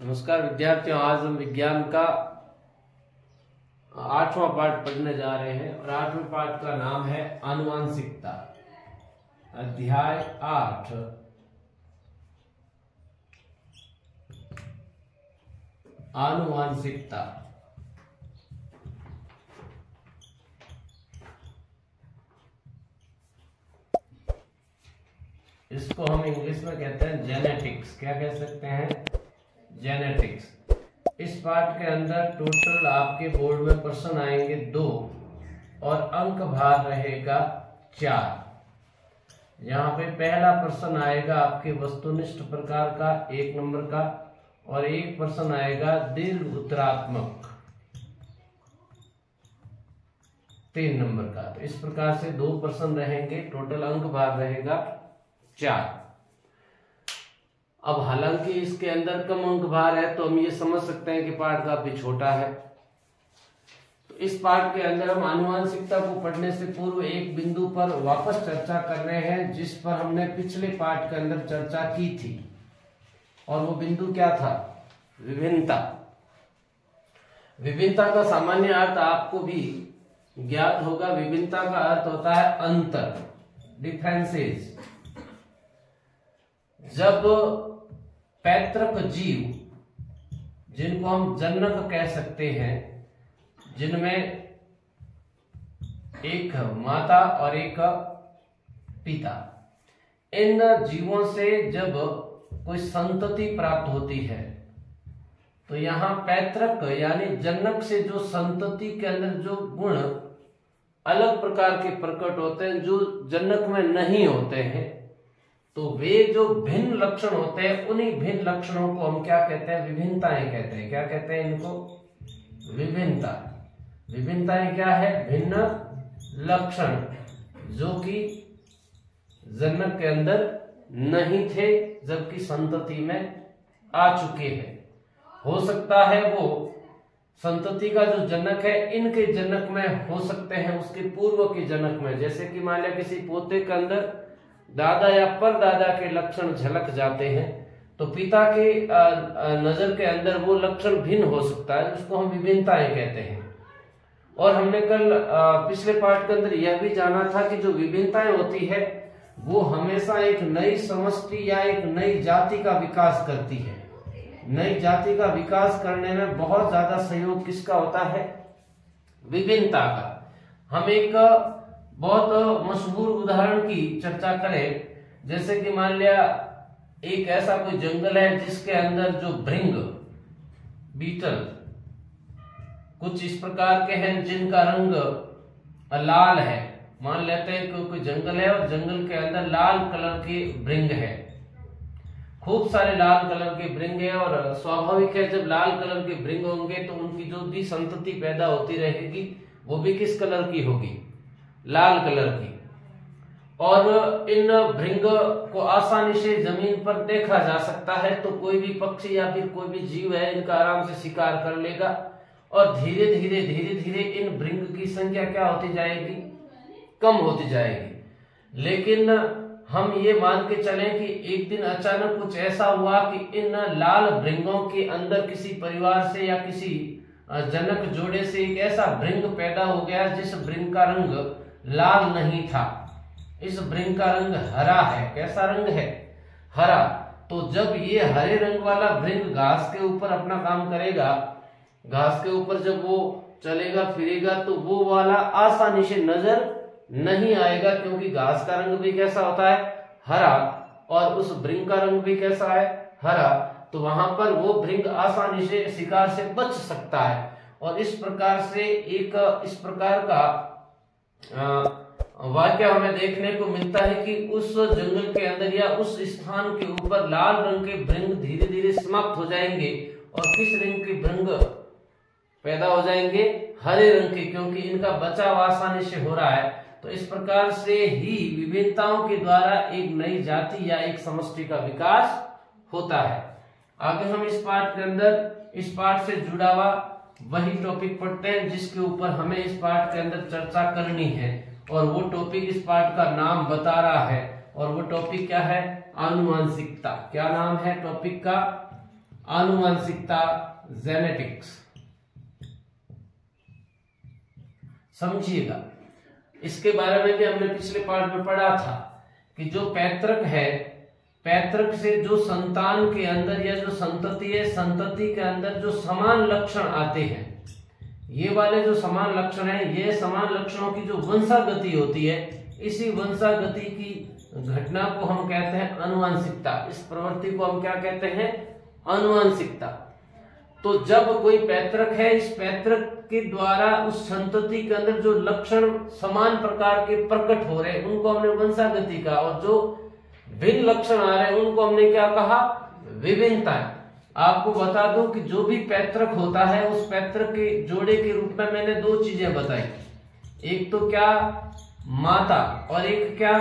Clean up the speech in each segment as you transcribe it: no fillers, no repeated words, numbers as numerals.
नमस्कार विद्यार्थियों, आज हम विज्ञान का 8वां पाठ पढ़ने जा रहे हैं और 8वें पाठ का नाम है आनुवांशिकता। अध्याय 8 आनुवांशिकता। इसको हम इंग्लिश में कहते हैं जेनेटिक्स। क्या कह सकते हैं? जेनेटिक्स। इस पाठ के अंदर टोटल आपके बोर्ड में प्रश्न आएंगे 2 और अंक भार रहेगा 4। यहाँ पे पहला प्रश्न आएगा आपके वस्तुनिष्ठ प्रकार का 1 नंबर का और एक प्रश्न आएगा दीर्घ उत्तरात्मक 3 नंबर का। तो इस प्रकार से 2 प्रश्न रहेंगे, टोटल अंक भार रहेगा 4। अब हालांकि इसके अंदर कम अंक भार है तो हम ये समझ सकते हैं कि पाठ काफी छोटा है। तो इस पाठ के अंदर हम आनुवांशिकता को पढ़ने से पूर्व एक बिंदु पर वापस चर्चा कर रहे हैं जिस पर हमने पिछले पाठ के अंदर चर्चा की थी, और वो बिंदु क्या था? विभिन्नता। विभिन्नता का सामान्य अर्थ आपको भी ज्ञात होगा। विभिन्नता का अर्थ होता है अंतर, डिफरेंसेस। जब पैतृक जीव, जिनको हम जनक कह सकते हैं, जिनमें एक माता और एक पिता, इन जीवों से जब कोई संतति प्राप्त होती है तो यहां पैतृक यानी जनक से जो संतति के अंदर जो गुण अलग प्रकार के प्रकट होते हैं जो जनक में नहीं होते हैं, तो वे जो भिन्न लक्षण होते हैं उन्हीं भिन्न लक्षणों को हम क्या कहते हैं? विभिन्नताएं कहते हैं। क्या कहते हैं इनको? विभिन्नता। विभिन्नताएं क्या है? भिन्न लक्षण जो कि जनक के अंदर नहीं थे जबकि संतति में आ चुके हैं। हो सकता है वो संतति का जो जनक है इनके जनक में हो सकते हैं, उसके पूर्व के जनक में। जैसे कि मान लिया किसी पोते के अंदर दादा या परदादा के लक्षण झलक जाते हैं तो पिता के नजर के अंदर वो लक्षण भिन्न हो सकता है, उसको हम विभिन्नताएं कहते हैं। और हमने कल पिछले पाठ के अंदर यह भी जाना था कि जो विभिन्नताएं होती है वो हमेशा एक नई समष्टि या एक नई जाति का विकास करती है। नई जाति का विकास करने में बहुत ज्यादा सहयोग किसका होता है? विभिन्नता का। हम एक बहुत मशहूर उदाहरण की चर्चा करें। जैसे कि मान लिया एक ऐसा कोई जंगल है जिसके अंदर जो भृंग, बीटल कुछ इस प्रकार के हैं जिनका रंग लाल है। मान लेते हैं कि कोई जंगल है और जंगल के अंदर लाल कलर के भृंग है, खूब सारे लाल कलर के भृंग है। और स्वाभाविक है जब लाल कलर के भृंग होंगे तो उनकी जो भी संतति पैदा होती रहेगी वो भी किस कलर की होगी? लाल कलर की। और इन भृंग को आसानी से जमीन पर देखा जा सकता है, तो कोई भी पक्षी या फिर कोई भी जीव है इनका आराम से शिकार कर लेगा। और धीरे धीरे इन भृंग की संख्या क्या होती जाएगी? कम होती जाएगी। लेकिन हम ये मान के चलें कि एक दिन अचानक कुछ ऐसा हुआ कि इन लाल भृंगों के अंदर किसी परिवार से या किसी जनक जोड़े से एक ऐसा भृंग पैदा हो गया जिस भृंग का रंग लाल नहीं था। इस भृंग का रंग हरा है। कैसा रंग है? हरा। तो जब ये हरे रंग वाला भृंग घास के ऊपर अपना काम करेगा, घास के ऊपर जब वो चलेगा फिरेगा तो वो वाला आसानी से नजर नहीं आएगा, क्योंकि घास का रंग भी कैसा होता है? हरा। और उस भृंग का रंग भी कैसा है? हरा। तो वहां पर वो भृंग आसानी से शिकार से बच सकता है। और इस प्रकार से एक इस प्रकार का वाक्य हमें देखने को मिलता है कि उस जंगल के अंदर या उस स्थान के ऊपर लाल रंग के भृंग धीरे धीरे समाप्त हो जाएंगे और किस रंग के भृंग पैदा हो जाएंगे? हरे रंग के, क्योंकि इनका बचाव आसानी से हो रहा है। तो इस प्रकार से ही विभिन्नताओं के द्वारा एक नई जाति या एक समष्टि का विकास होता है। आगे हम इस पाठ के अंदर इस पाठ से जुड़ा हुआ वही टॉपिक पढ़ते हैं जिसके ऊपर हमें इस पाठ के अंदर चर्चा करनी है, और वो टॉपिक इस पाठ का नाम बता रहा है। और वो टॉपिक क्या है? आनुवांशिकता। क्या नाम है टॉपिक का? आनुवंशिकता, जेनेटिक्स। समझिएगा, इसके बारे में भी हमने पिछले पार्ट में पढ़ा था कि जो पैतृक है, पैतृक से जो संतान के अंदर या जो संतति है, संतति के अंदर जो समान लक्षण आते हैं, ये वाले जो समान लक्षण है, ये समान लक्षणों की जो वंशागति होती है, इसी वंशागति की घटना को हम कहते हैं आनुवंशिकता। इस प्रवृत्ति को हम क्या कहते हैं? आनुवंशिकता। तो जब कोई पैतृक है, इस पैतृक के द्वारा उस संतति के अंदर जो लक्षण समान प्रकार के प्रकट हो रहे हैं, उनको हमने वंशागति कहा, और जो भिन्न लक्षण आ रहे हैं उनको हमने क्या कहा? विभिन्नता। आपको बता दूं कि जो भी पैतृक होता है, उस पैतृक के जोड़े के रूप में मैंने दो चीजें बताई, एक तो क्या माता और एक क्या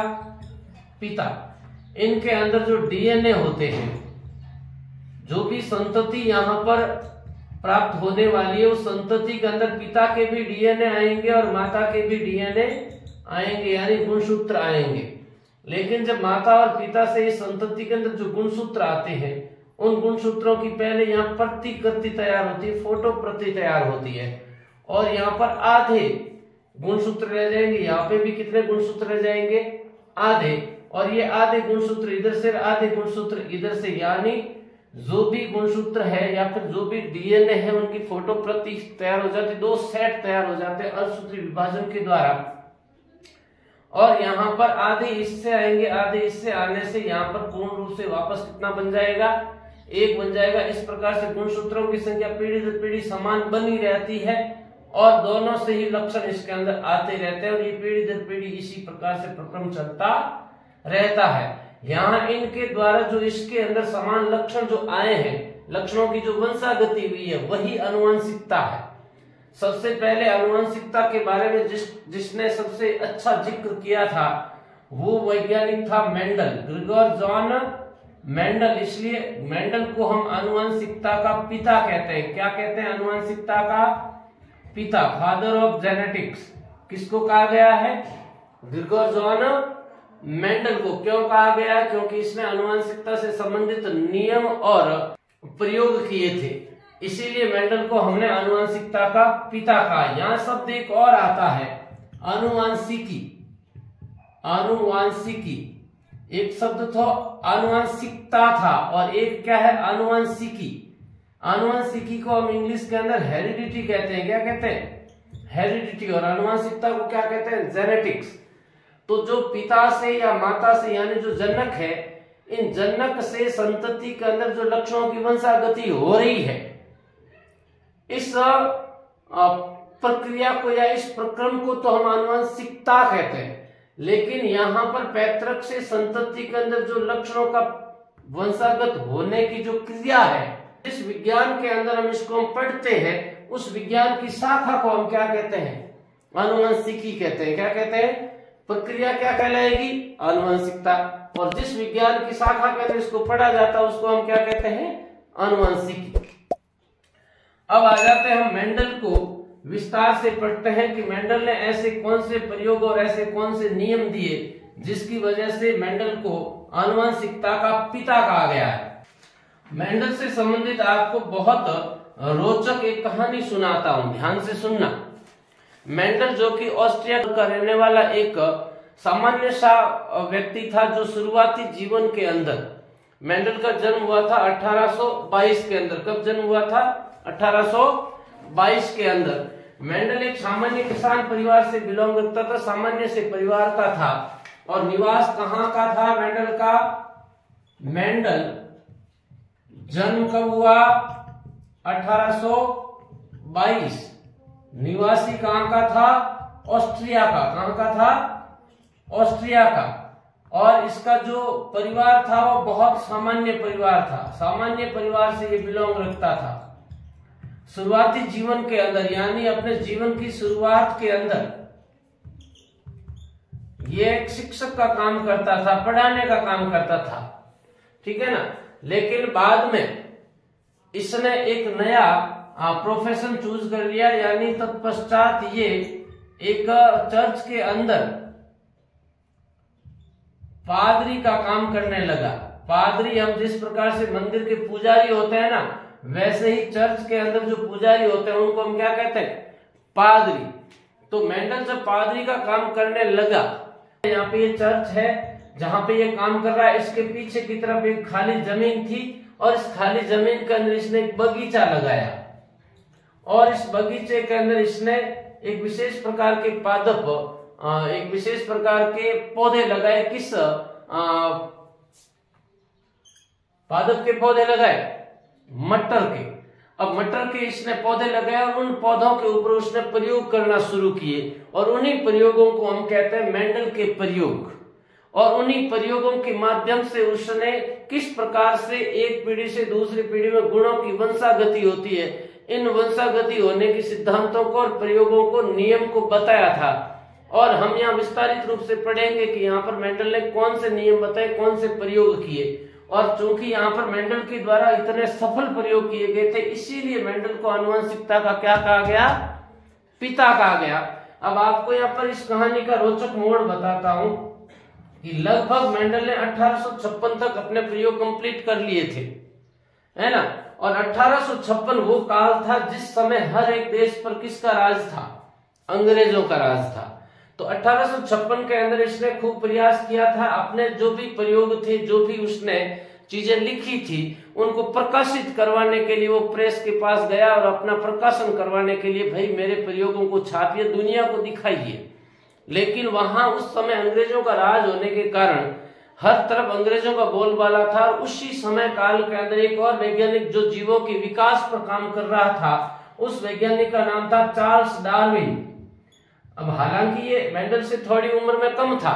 पिता। इनके अंदर जो डीएनए होते हैं, जो भी संतति यहाँ पर प्राप्त होने वाली है, उस संतति के अंदर पिता के भी डीएनए आएंगे और माता के भी डीएनए आएंगे, यानी गुणसूत्र आएंगे। लेकिन जब माता और पिता से इस संतति के अंदर जो गुणसूत्र आते हैं, उन गुणसूत्रों की पहले यहाँ प्रतिकृति तैयार होती है, फोटो प्रति तैयार होती है, और यहाँ पर आधे गुणसूत्र रह जाएंगे। यहाँ पे भी कितने गुणसूत्र रह जाएंगे? आधे। और ये आधे गुणसूत्र इधर से, आधे गुणसूत्र इधर से, यानी जो भी गुणसूत्र है या फिर जो भी डीएनए है, उनकी फोटो प्रति तैयार हो जाती है, दो सेट तैयार हो जाते हैं अंशसूत्री विभाजन के द्वारा। और यहाँ पर आधे इससे आएंगे, आधे इससे आने से यहाँ पर पूर्ण रूप से वापस कितना बन जाएगा? एक बन जाएगा। इस प्रकार से गुणसूत्रों की संख्या पीढ़ी दर पीढ़ी समान बनी रहती है और दोनों से ही लक्षण इसके अंदर आते रहते हैं, और ये पीढ़ी दर पीढ़ी इसी प्रकार से प्रक्रम चलता रहता है। यहाँ इनके द्वारा जो इसके अंदर समान लक्षण जो आए हैं, लक्षणों की जो वंशागति हुई है, वही आनुवंशिकता है। सबसे पहले आनुवंशिकता के बारे में जिसने सबसे अच्छा जिक्र किया था, वो वैज्ञानिक था मेंडल, ग्रिगोर जॉन मेंडल। इसलिए मेंडल को हम आनुवंशिकता का पिता कहते हैं। क्या कहते हैं? आनुवंशिकता का पिता, फादर ऑफ जेनेटिक्स। किसको कहा गया है? ग्रिगोर जॉन मेंडल को। क्यों कहा गया? क्योंकि इसने आनुवंशिकता से संबंधित नियम और प्रयोग किए थे, इसीलिए मेंडल को हमने आनुवंशिकता का पिता कहा। यहां शब्द एक और आता है, आनुवंशिकी। आनुवंशिकी एक शब्द तो आनुवंशिकता था, और एक क्या है? आनुवंशिकी। आनुवंशिकी को हम इंग्लिश के अंदर हेरिडिटी कहते हैं। क्या कहते हैं? हेरिडिटी। और आनुवंशिकता को क्या कहते हैं? जेनेटिक्स। तो जो पिता से या माता से, यानी जो जनक है, इन जनक से संतति के अंदर जो लक्षणों की वंशागति हो रही है, इस प्रक्रिया को या इस प्रक्रम को तो हम आनुवंशिकता कहते हैं। लेकिन यहाँ पर पैतृक से संतति के अंदर जो लक्षणों का वंशागत होने की जो क्रिया है, जिस विज्ञान के अंदर हम इसको हम पढ़ते हैं, उस विज्ञान की शाखा को हम क्या कहते हैं? आनुवंशिकी कहते हैं। क्या कहते हैं? प्रक्रिया क्या कहलाएगी? आनुवंशिकता। और जिस विज्ञान की शाखा के अंदर इसको पढ़ा जाता है, उसको हम क्या कहते हैं? आनुवंशिकी। अब आ जाते हैं हम मेंडल को विस्तार से पढ़ते हैं कि मेंडल ने ऐसे कौन से प्रयोग और ऐसे कौन से नियम दिए जिसकी वजह से मेंडल को आनुवंशिकता का पिता कहा गया है। मेंडल से संबंधित आपको बहुत रोचक एक कहानी सुनाता हूं, ध्यान से सुनना। मेंडल जो कि ऑस्ट्रिया का रहने वाला एक सामान्य सा व्यक्ति था, जो शुरुआती जीवन के अंदर, मेंडल का जन्म हुआ था 1822 के अंदर। कब जन्म हुआ था? 1822 के अंदर। मेंडल एक सामान्य किसान परिवार से बिलोंग करता था, सामान्य से परिवार का था। और निवास कहाँ का था मेंडल का? मेंडल जन्म कब हुआ? 1822। निवासी कहाँ का था? ऑस्ट्रिया का। कहाँ का था? ऑस्ट्रिया का। और इसका जो परिवार था वो बहुत सामान्य परिवार था, सामान्य परिवार से ये बिलोंग रखता था। शुरुआती जीवन के अंदर, यानी अपने जीवन की शुरुआत के अंदर, ये एक शिक्षक का काम करता था, पढ़ाने का काम करता था, ठीक है ना। लेकिन बाद में इसने एक नया प्रोफेशन चूज कर लिया, यानी तत्पश्चात ये एक चर्च के अंदर पादरी का काम करने लगा। पादरी, हम जिस प्रकार से मंदिर के पुजारी होते हैं ना, वैसे ही चर्च के अंदर जो पुजारी होते हैं उनको हम क्या कहते हैं? पादरी। तो मेंडल जब पादरी का काम करने लगा, यहाँ पे ये चर्च है जहां पे ये काम कर रहा है, इसके पीछे की तरफ एक खाली जमीन थी और इस खाली जमीन के अंदर इसने एक बगीचा लगाया और इस बगीचे के अंदर इसने एक विशेष प्रकार के पादप, एक विशेष प्रकार के पौधे लगाए। किस पादप के पौधे लगाए? मटर के। अब मटर के इसने पौधे लगाए और उन पौधों के ऊपर उसने प्रयोग करना शुरू किए और उन्हीं प्रयोगों को हम कहते हैं मेंडल के प्रयोग। और उन्हीं प्रयोगों के माध्यम से उसने किस प्रकार से एक पीढ़ी से दूसरी पीढ़ी में गुणों की वंशागति होती है, इन वंशागति होने के सिद्धांतों को और प्रयोगों को, नियम को बताया था। और हम यहाँ विस्तारित रूप से पढ़ेंगे कि यहाँ पर मेंडल ने कौन से नियम बताए, कौन से प्रयोग किए। और चूंकि यहाँ पर मेंडल के द्वारा इतने सफल प्रयोग किए गए थे, इसीलिए मेंडल को आनुवंशिकता का क्या कहा गया? पिता कहा गया। अब आपको यहाँ पर इस कहानी का रोचक मोड़ बताता हूं कि लगभग मेंडल ने 1856 तक अपने प्रयोग कंप्लीट कर लिए थे, है ना। और 1856 वो काल था जिस समय हर एक देश पर किसका राज था? अंग्रेजों का राज था। तो 1856 के अंदर इसने खूब प्रयास किया था, अपने जो भी प्रयोग थे, जो भी उसने चीजें लिखी थी, उनको प्रकाशित करवाने के लिए वो प्रेस के पास गया और अपना प्रकाशन करवाने के लिए, भाई मेरे प्रयोगों को छापिए, दुनिया को दिखाइए। लेकिन वहां उस समय अंग्रेजों का राज होने के कारण हर तरफ अंग्रेजों का बोलबाला था। और उसी समय काल के अंदर एक और वैज्ञानिक जो जीवों के विकास पर काम कर रहा था, उस वैज्ञानिक का नाम था चार्ल्स डार्विन। अब हालांकि ये मेंडल से थोड़ी उम्र में कम था,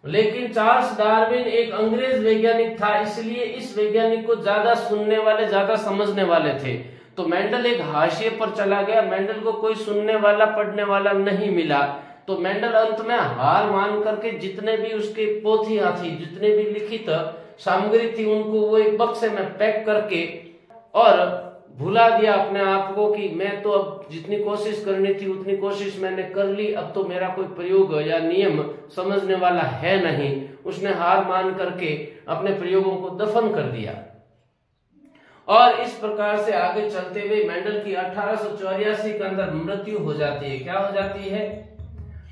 लेकिन चार्ल्स डार्विन एक अंग्रेज वैज्ञानिक था, इसलिए इस वैज्ञानिक को ज्यादा सुनने वाले, ज्यादा समझने वाले थे। तो मेंडल एक हाशिए पर चला गया, मेंडल को कोई सुनने वाला, पढ़ने वाला नहीं मिला। तो मेंडल अंत में हार मान करके जितने भी उसके पोथियां थी, जितने भी लिखित सामग्री थी, उनको वो एक बक्से में पैक करके और भुला दिया अपने आप को कि मैं तो अब जितनी कोशिश करनी थी उतनी कोशिश मैंने कर ली, अब तो मेरा कोई प्रयोग या नियम समझने वाला है नहीं। उसने हार मान करके अपने प्रयोगों को दफन कर दिया। और इस प्रकार से आगे चलते हुए मेंडल की 1884 के अंदर मृत्यु हो जाती है। क्या हो जाती है?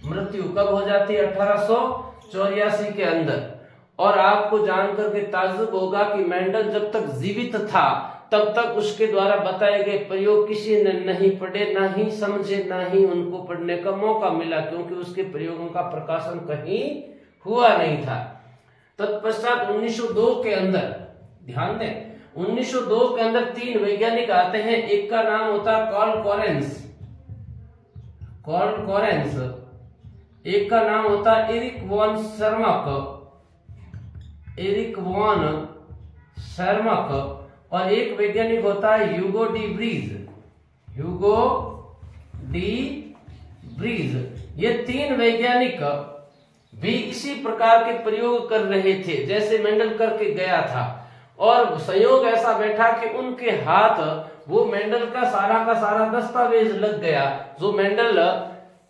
मृत्यु कब हो जाती है? 1884 के अंदर। और आपको जानकर के ताज्जुब होगा कि मेंडल जब तक जीवित था तब तक उसके द्वारा बताए गए प्रयोग किसी ने नहीं पढ़े, ना ही समझे, ना ही उनको पढ़ने का मौका मिला, क्योंकि उसके प्रयोगों का प्रकाशन कहीं हुआ नहीं था। तत्पश्चात 1902 के अंदर, ध्यान दें, 1902 के अंदर 3 वैज्ञानिक आते हैं। एक का नाम होता है कार्ल कोरेंस, एक का नाम होता है एरिक वॉन शर्मक, और एक वैज्ञानिक होता है ह्यूगो डी ब्रीज। ये 3 वैज्ञानिक भी इसी प्रकार के प्रयोग कर रहे थे जैसे मेंडल करके गया था। और संयोग ऐसा बैठा कि उनके हाथ वो मेंडल का सारा दस्तावेज लग गया, जो मेंडल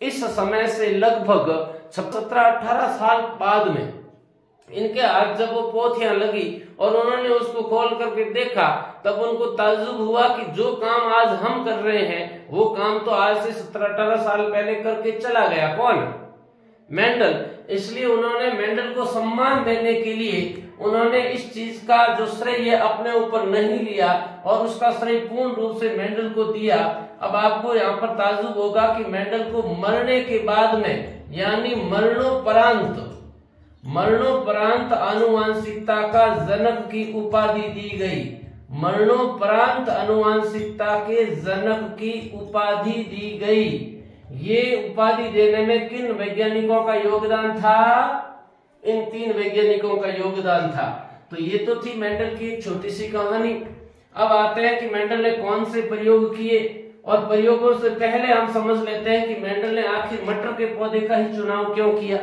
इस समय से लगभग 17-18 साल बाद में इनके हाथ जब वो पोथियां लगी और उन्होंने उसको खोल करके देखा, तब उनको ताज्जुब हुआ कि जो काम आज हम कर रहे हैं वो काम तो आज से 17-18 साल पहले करके चला गया। कौन? मेंडल। इसलिए उन्होंने मेंडल को सम्मान देने के लिए उन्होंने इस चीज का जो श्रेय अपने ऊपर नहीं लिया और उसका श्रेय पूर्ण रूप से मेंडल को दिया। अब आपको यहाँ पर ताज्जुब होगा कि मेंडल को मरने के बाद में, यानी मरणोपरांत आनुवांशिकता का जनक की उपाधि दी गई। मरणोपरांत आनुवांशिकता के जनक की उपाधि दी गई। ये उपाधि देने में किन वैज्ञानिकों का योगदान था? इन 3 वैज्ञानिकों का योगदान था। तो ये तो थी मेंडल की एक छोटी सी कहानी। अब आते हैं कि मेंडल ने कौन से प्रयोग किए, और प्रयोगों से पहले हम समझ लेते हैं कि मेंडल ने आखिर मटर के पौधे का ही चुनाव क्यों किया।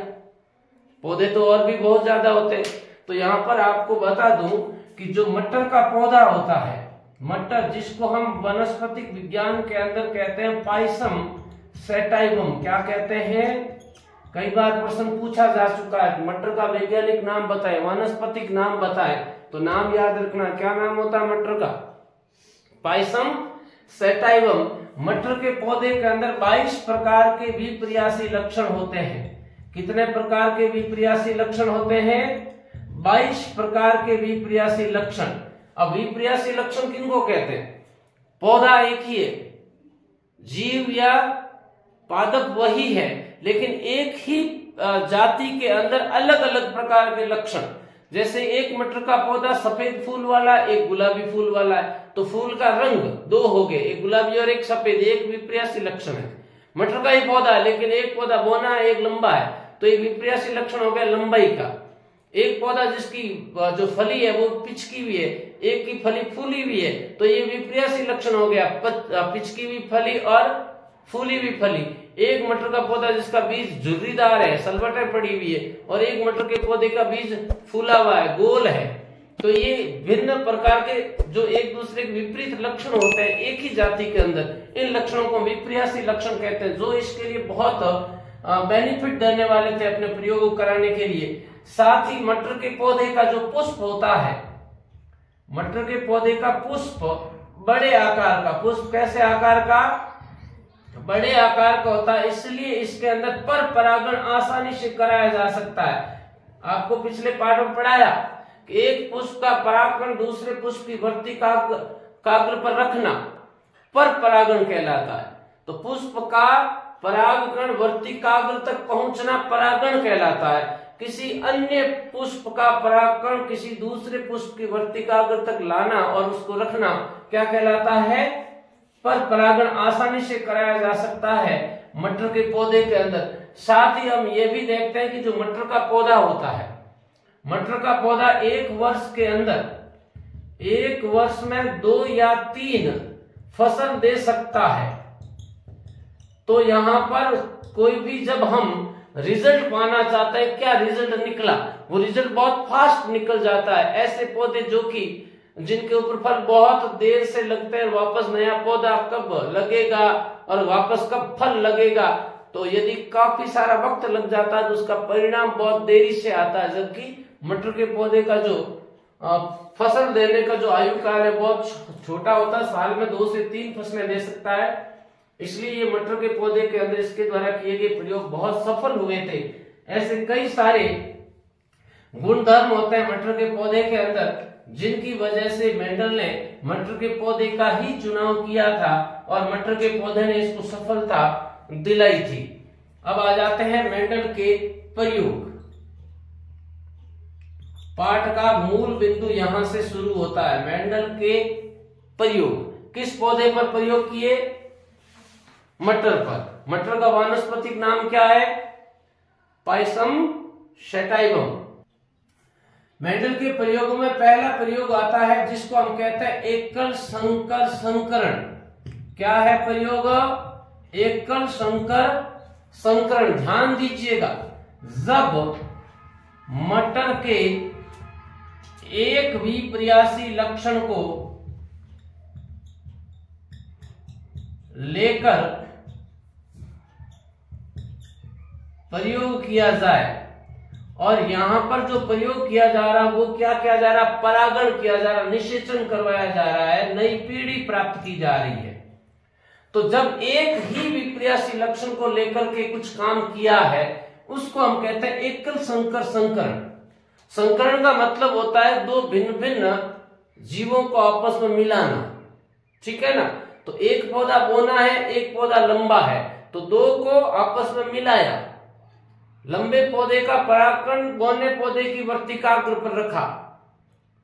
पौधे तो और भी बहुत ज्यादा होते हैं। तो यहाँ पर आपको बता दूं कि जो मटर का पौधा होता है, मटर जिसको हम वनस्पतिक विज्ञान के अंदर कहते हैं पाइसम सेटाइवम, क्या कहते हैं? कई बार प्रश्न पूछा जा चुका है, मटर का वैज्ञानिक नाम बताएं, वानस्पतिक नाम बताएं। तो नाम याद रखना, क्या नाम होता है मटर का? पाइसम सैटाइवम। मटर के पौधे के अंदर 22 प्रकार के विपर्यासी लक्षण होते हैं। कितने प्रकार के विपर्यासी लक्षण होते हैं? 22 प्रकार के विपर्यासी लक्षण। अब विपर्यासी लक्षण किनको कहते हैं? पौधा एक ही है, जीव या पादप वही है, लेकिन एक ही जाति के अंदर अलग अलग प्रकार के लक्षण। जैसे एक मटर का पौधा सफेद फूल वाला, एक गुलाबी फूल वाला है, तो फूल का रंग दो हो गए, एक गुलाबी और एक सफेद, एक विपर्यासी लक्षण है। मटर का ही पौधा है, लेकिन एक पौधा बोना है, एक लंबा है, तो एक विपर्यासी लक्षण हो गया लंबाई का। एक पौधा जिसकी जो फली है वो पिचकी हुई है, एक की फली फूली हुई है, तो ये विपर्यासी लक्षण हो गया, पिचकी हुई फली और फूली हुई फली। एक मटर का पौधा जिसका बीज झुर्रीदार है, सलवटें पड़ी हुई है, और एक मटर के पौधे का बीज फूला हुआ है, गोल है। तो ये भिन्न प्रकार के जो एक दूसरे के विपरीत लक्षण होते हैं एक ही जाति के अंदर, इन लक्षणों को विपर्यासी लक्षण कहते हैं, जो इसके लिए बहुत बेनिफिट देने वाले थे अपने प्रयोग को कराने के लिए। साथ ही मटर के पौधे का जो पुष्प होता है, मटर के पौधे का पुष्प बड़े आकार का, पुष्प कैसे आकार का? बड़े आकार का होता है, इसलिए इसके अंदर पर परागण आसानी से कराया जा सकता है। आपको पिछले पाठ में पढ़ाया कि एक पुष्प का परागण दूसरे पुष्प की वर्तिकाग्र पर रखना पर परागण कहलाता है। तो पुष्प का परागण वर्तिकाग्र तक पहुंचना परागण कहलाता है। किसी अन्य पुष्प का परागण किसी दूसरे पुष्प की वर्तिकाग्र तक लाना और उसको रखना क्या कहलाता है? पर परागण आसानी से कराया जा सकता है मटर के पौधे के अंदर। साथ ही हम ये भी देखते हैं कि जो मटर का पौधा होता है, मटर का पौधा एक वर्ष के अंदर, एक वर्ष में 2 या 3 फसल दे सकता है। तो यहाँ पर कोई भी जब हम रिजल्ट पाना चाहते हैं, क्या रिजल्ट निकला, वो रिजल्ट बहुत फास्ट निकल जाता है। ऐसे पौधे जो कि जिनके ऊपर फल बहुत देर से लगते हैं, वापस नया पौधा कब लगेगा और वापस कब फल लगेगा, तो यदि काफी सारा वक्त लग जाता है तो उसका परिणाम बहुत देरी से आता है। जबकि मटर के पौधे का जो फसल देने का जो आयु काल है बहुत छोटा होता है, साल में 2 से 3 फसलें दे सकता है। इसलिए ये मटर के पौधे के अंदर इसके द्वारा किए गए प्रयोग बहुत सफल हुए थे। ऐसे कई सारे गुणधर्म होते हैं मटर के पौधे के अंदर, जिनकी वजह से मेंडल ने मटर के पौधे का ही चुनाव किया था और मटर के पौधे ने इसको सफलता दिलाई थी। अब आ जाते हैं मेंडल के प्रयोग। पाठ का मूल बिंदु यहां से शुरू होता है। मेंडल के प्रयोग किस पौधे पर प्रयोग किए? मटर पर। मटर का वानस्पतिक नाम क्या है? पाइसम सैटाइवम। मेंडल के प्रयोगों में पहला प्रयोग आता है जिसको हम कहते हैं एकल संकर संकरण। क्या है प्रयोग? एकल संकर संकरण। ध्यान दीजिएगा, जब मटर के एक विपर्यासी लक्षण को लेकर प्रयोग किया जाए, और यहां पर जो प्रयोग किया जा रहा है वो क्या किया जा रहा है? परागण किया जा रहा है, निषेचन करवाया जा रहा है, नई पीढ़ी प्राप्त की जा रही है। तो जब एक ही विपर्यासी लक्षण को लेकर के कुछ काम किया है उसको हम कहते हैं एकल संकर संकरण। संकरण का मतलब होता है 2 भिन्न भिन्न जीवों को आपस में मिलाना, ठीक है ना। तो एक पौधा बोना है, एक पौधा लंबा है, तो 2 को आपस में मिलाया। लंबे पौधे का परागण बोने पौधे की वर्तिकाग्र पर रखा,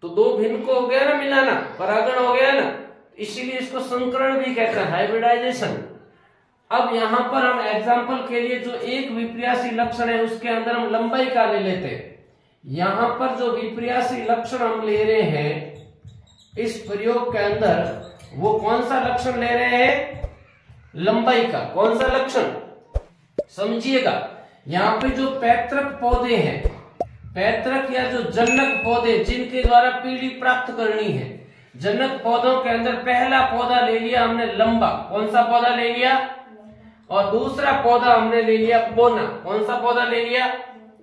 तो 2 भिन्न को हो गया ना मिलाना, परागण हो गया ना, इसीलिए इसको संकरण भी कहते हैं, हाइब्रिडाइजेशन। अब यहां पर हम एग्जांपल के लिए जो एक विपर्यासी लक्षण है उसके अंदर हम लंबाई का ले लेते हैं। यहां पर जो विपर्यासी लक्षण हम ले रहे हैं इस प्रयोग के अंदर, वो कौन सा लक्षण ले रहे हैं? लंबाई का। कौन सा लक्षण? समझिएगा, यहाँ पे जो पैतृक पौधे हैं, पैतृक या जो जनक पौधे जिनके द्वारा पीढ़ी प्राप्त करनी है, जनक पौधों के अंदर पहला पौधा ले लिया हमने लंबा। कौन सा पौधा ले लिया? और दूसरा पौधा हमने ले लिया बोना। कौन सा पौधा ले लिया?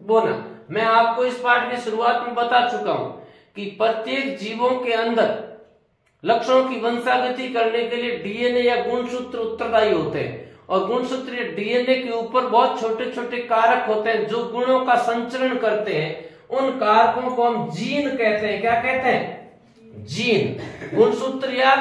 बोना। मैं आपको इस पाठ की शुरुआत में बता चुका हूं कि प्रत्येक जीवों के अंदर लक्षणों की वंशागति करने के लिए डीएनए या गुणसूत्र उत्तरदायी होते हैं, और गुणसूत्र या डीएनए के ऊपर बहुत छोटे छोटे कारक होते हैं जो गुणों का संचरण करते हैं। उन कारकों को हम जीन कहते हैं। क्या कहते हैं? जीन। गुणसूत्र या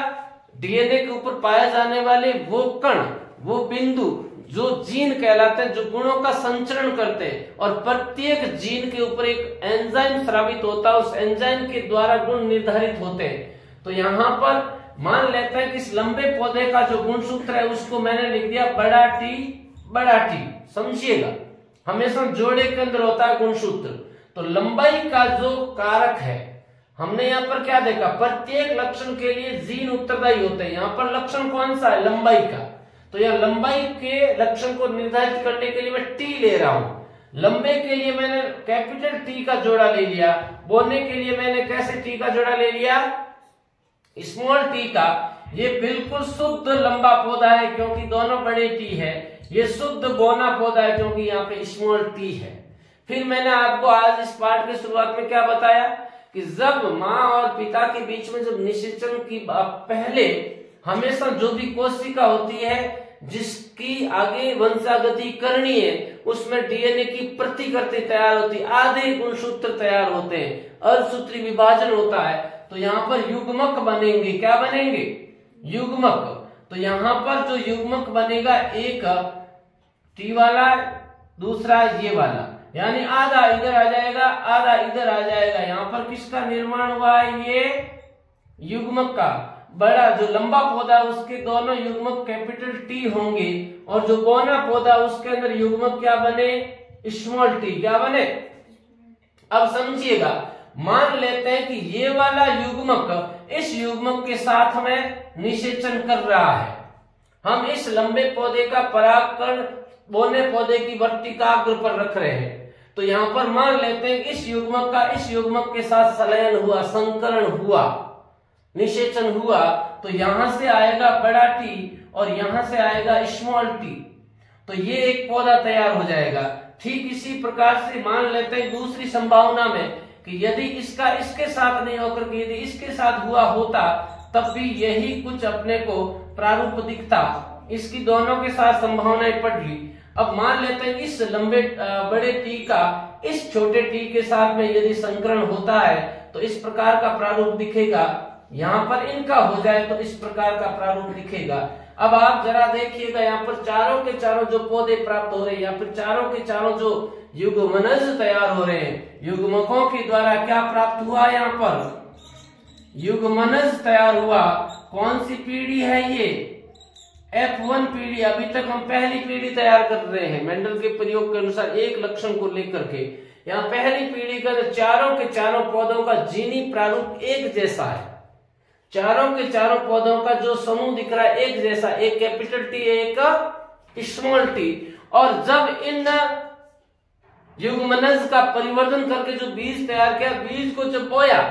डीएनए के ऊपर पाए जाने वाले वो कण, वो बिंदु जो जीन कहलाते हैं, जो गुणों का संचरण करते हैं, और प्रत्येक जीन के ऊपर एक एंजाइम स्रावित होता है, उस एंजाइम के द्वारा गुण निर्धारित होते हैं। तो यहाँ पर मान लेते हैं कि इस लंबे पौधे का जो गुणसूत्र है उसको मैंने लिख दिया बड़ा टी, बड़ा टी। समझिएगा, हमेशा जोड़े के अंदर होता है गुणसूत्र। तो लंबाई का जो कारक है, हमने यहाँ पर क्या देखा, प्रत्येक लक्षण के लिए जीन उत्तरदायी होते हैं। यहाँ पर लक्षण कौन सा है? लंबाई का। तो यह लंबाई के लक्षण को निर्धारित करने के लिए मैं टी ले रहा हूं। लंबे के लिए मैंने कैपिटल टी का जोड़ा ले लिया, बोने के लिए मैंने कैसे टी का जोड़ा ले लिया? स्मॉल टी का। ये बिल्कुल शुद्ध लंबा पौधा है क्योंकि दोनों बड़े टी है। ये शुद्ध बोना पौधा है क्योंकि यहाँ पे स्मॉल टी है। फिर मैंने आपको आज इस पाठ के शुरुआत में क्या बताया कि जब माँ और पिता के बीच में जब निषेचन की पहले हमेशा जो भी कोशिका होती है जिसकी आगे वंशागति करनी है, उसमें डीएनए की प्रतिकृति तैयार होती है, आधे गुणसूत्र तैयार होते हैं, अर्धसूत्री विभाजन होता है। तो यहाँ पर युग्मक बनेंगे। क्या बनेंगे? युग्मक। तो यहाँ पर जो युग्मक बनेगा, एक टी वाला, दूसरा ये वाला, यानी आधा इधर आ जाएगा, आधा इधर आ जाएगा। यहाँ पर किसका निर्माण हुआ है? ये युग्मक का। बड़ा जो लंबा पौधा उसके दोनों युग्मक कैपिटल टी होंगे, और जो बौना पौधा उसके अंदर युग्मक क्या बने? Small T. क्या बने? अब समझिएगा, मान लेते हैं कि ये वाला युग्मक इस युग्मक के साथ में निषेचन कर रहा है। हम इस लंबे पौधे का परागकण बोने पौधे की वर्तिकाग्र पर रख रहे हैं। तो यहाँ पर मान लेते हैं इस युग्मक का इस युग्मक के साथ संलयन हुआ, संकरण हुआ, निषेचन हुआ। तो यहां से आएगा बड़ा टी और यहां से आएगा स्मॉल टी। तो ये एक पौधा तैयार हो जाएगा। ठीक इसी प्रकार से मान लेते हैं दूसरी संभावना में कि यदि इसका इसके साथ नहीं होकर के यदि इसके साथ हुआ होता, तब भी यही कुछ अपने को प्रारूप दिखता। इसकी दोनों के साथ संभावनाएं पड़ रही। अब मान लेते हैं इस लंबे बड़े टी का इस छोटे टी के साथ में यदि संकरण होता है तो इस प्रकार का प्रारूप दिखेगा। यहाँ पर इनका हो जाए तो इस प्रकार का प्रारूप दिखेगा। अब आप जरा देखिएगा, यहाँ पर चारों के चारों जो पौधे प्राप्त हो रहे हैं, या फिर चारों के चारों जो युग्मनज तैयार हो रहे हैं, युग्मकों के द्वारा क्या प्राप्त हुआ? यहाँ पर युग्मनज तैयार हुआ। कौन सी पीढ़ी है ये? F1 पीढ़ी। अभी तक हम पहली पीढ़ी तैयार कर रहे हैं मेंडल के प्रयोग के अनुसार, एक लक्षण को लेकर के। यहाँ पहली पीढ़ी का चारों के चारों पौधों का जीनी प्रारूप एक जैसा है। चारों के चारों पौधों का जो समूह दिख रहा है एक जैसा, एक कैपिटल टी, एक स्मॉल टी। और जब इन युग्मनज का परिवर्तन करके जो बीज तैयार किया, बीज को जब बोया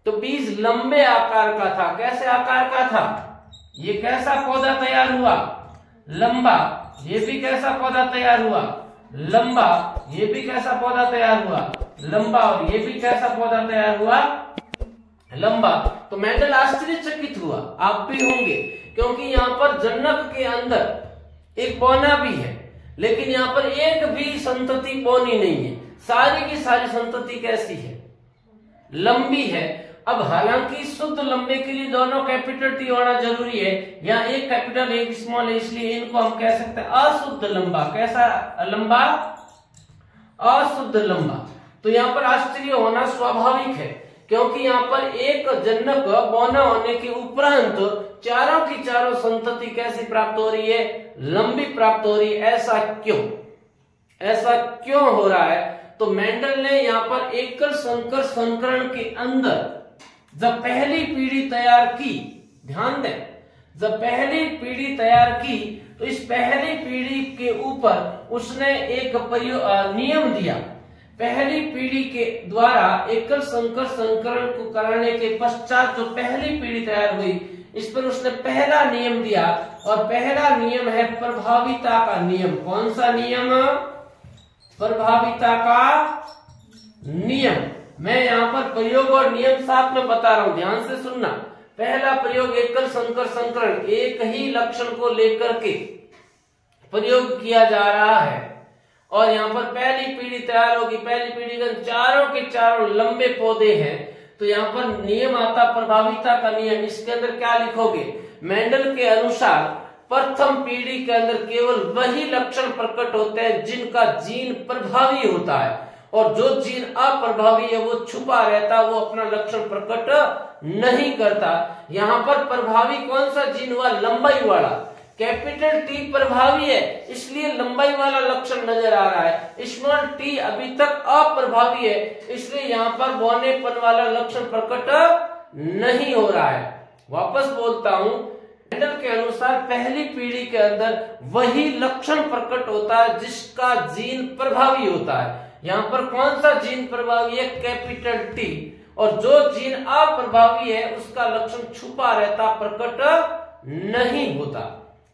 तो बीज लंबे आकार का था। कैसे आकार का था? ये कैसा पौधा तैयार हुआ? लंबा। ये भी कैसा पौधा तैयार हुआ? लंबा। ये भी कैसा पौधा तैयार हुआ? लंबा। और ये भी कैसा पौधा तैयार हुआ? लंबा। तो मेंडल आश्चर्यचकित हुआ, आप भी होंगे, क्योंकि यहाँ पर जनक के अंदर एक बौना भी है, लेकिन यहाँ पर एक भी संतति बौनी नहीं है। सारी की सारी संतति कैसी है? लंबी है। अब हालांकि शुद्ध लंबे के लिए दोनों कैपिटल टी होना जरूरी है, यहाँ एक कैपिटल एक स्मॉल है, इसलिए इनको हम कह सकते हैं अशुद्ध लंबा। कैसा लंबा? अशुद्ध लंबा। तो यहाँ पर आश्चर्य होना स्वाभाविक है, क्योंकि यहाँ पर एक जनक बौना होने के उपरांत चारों की चारों संतति कैसी प्राप्त हो रही है? लंबी प्राप्त हो रही है। ऐसा क्यों? ऐसा क्यों हो रहा है? तो मेंडल ने यहाँ पर एकल संकर संकरण के अंदर जब पहली पीढ़ी तैयार की, ध्यान दें, जब पहली पीढ़ी तैयार की तो इस पहली पीढ़ी के ऊपर उसने एक नियम दिया। पहली पीढ़ी के द्वारा एकल संकर संकरण को कराने के पश्चात जो पहली पीढ़ी तैयार हुई, इस पर उसने पहला नियम दिया, और पहला नियम है प्रभाविता का नियम। कौन सा नियम? प्रभाविता का नियम। मैं यहाँ पर प्रयोग और नियम साथ में बता रहा हूं, ध्यान से सुनना। पहला प्रयोग एकल संकर संकरण, एक ही लक्षण को लेकर के प्रयोग किया जा रहा है और यहाँ पर पहली पीढ़ी तैयार होगी। पहली पीढ़ी के चारों के चारों लंबे पौधे हैं, तो यहाँ पर नियम आता प्रभाविता का नियम। इसके अंदर क्या लिखोगे? मेंडल के अनुसार प्रथम पीढ़ी के अंदर केवल वही लक्षण प्रकट होते हैं जिनका जीन प्रभावी होता है, और जो जीन अप्रभावी है वो छुपा रहता है, वो अपना लक्षण प्रकट नहीं करता। यहाँ पर प्रभावी कौन सा जीन हुआ? लंबाई वाला। कैपिटल टी प्रभावी है, इसलिए लंबाई वाला लक्षण नजर आ रहा है। स्मॉल टी अभी तक अप्रभावी है, इसलिए यहाँ पर बौनेपन वाला लक्षण प्रकट नहीं हो रहा है। वापस बोलता हूं, मेंडल के अनुसार पहली पीढ़ी के अंदर वही लक्षण प्रकट होता है जिसका जीन प्रभावी होता है। यहाँ पर कौन सा जीन प्रभावी है? Capital T. और जो जीन अप्रभावी है उसका लक्षण छुपा रहता, प्रकट नहीं होता।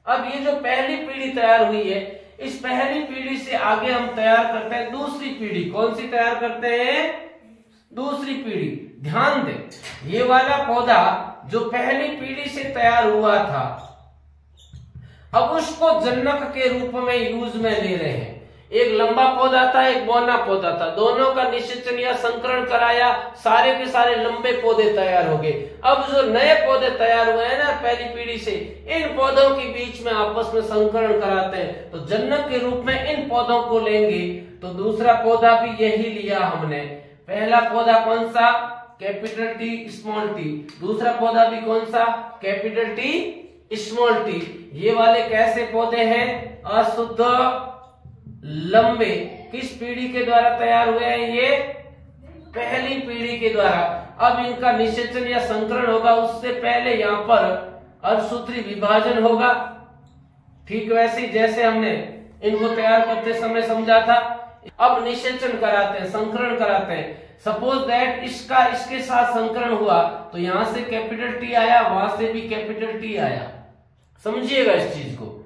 अब ये जो पहली पीढ़ी तैयार हुई है, इस पहली पीढ़ी से आगे हम तैयार करते हैं दूसरी पीढ़ी। कौन सी तैयार करते हैं? दूसरी पीढ़ी। ध्यान दें, ये वाला पौधा जो पहली पीढ़ी से तैयार हुआ था, अब उसको जनक के रूप में यूज में ले रहे हैं। एक लंबा पौधा था, एक बौना पौधा था, दोनों का निषेचन या संकरण कराया, सारे के सारे लंबे पौधे तैयार हो गए। अब जो नए पौधे तैयार हुए हैं ना पहली पीढ़ी से, इन पौधों के बीच में आपस में संकरण कराते हैं, तो जनक के रूप में इन पौधों को लेंगे। तो दूसरा पौधा भी यही लिया हमने। पहला पौधा कौन सा? Capital T small T. दूसरा पौधा भी कौन सा? Capital T small T. ये वाले कैसे पौधे हैं? अशुद्ध लंबे। किस पीढ़ी के द्वारा तैयार हुए हैं? ये पहली पीढ़ी के द्वारा। अब इनका निषेचन या संकरण होगा, उससे पहले यहाँ पर अर्धसूत्री विभाजन होगा, ठीक वैसे जैसे हमने इनको तैयार करते समय समझा था। अब निषेचन कराते हैं, संकरण कराते हैं। सपोज दैट इसका इसके साथ संकरण हुआ, तो यहां से कैपिटल टी आया, वहां से भी कैपिटल टी आया। समझिएगा इस चीज को।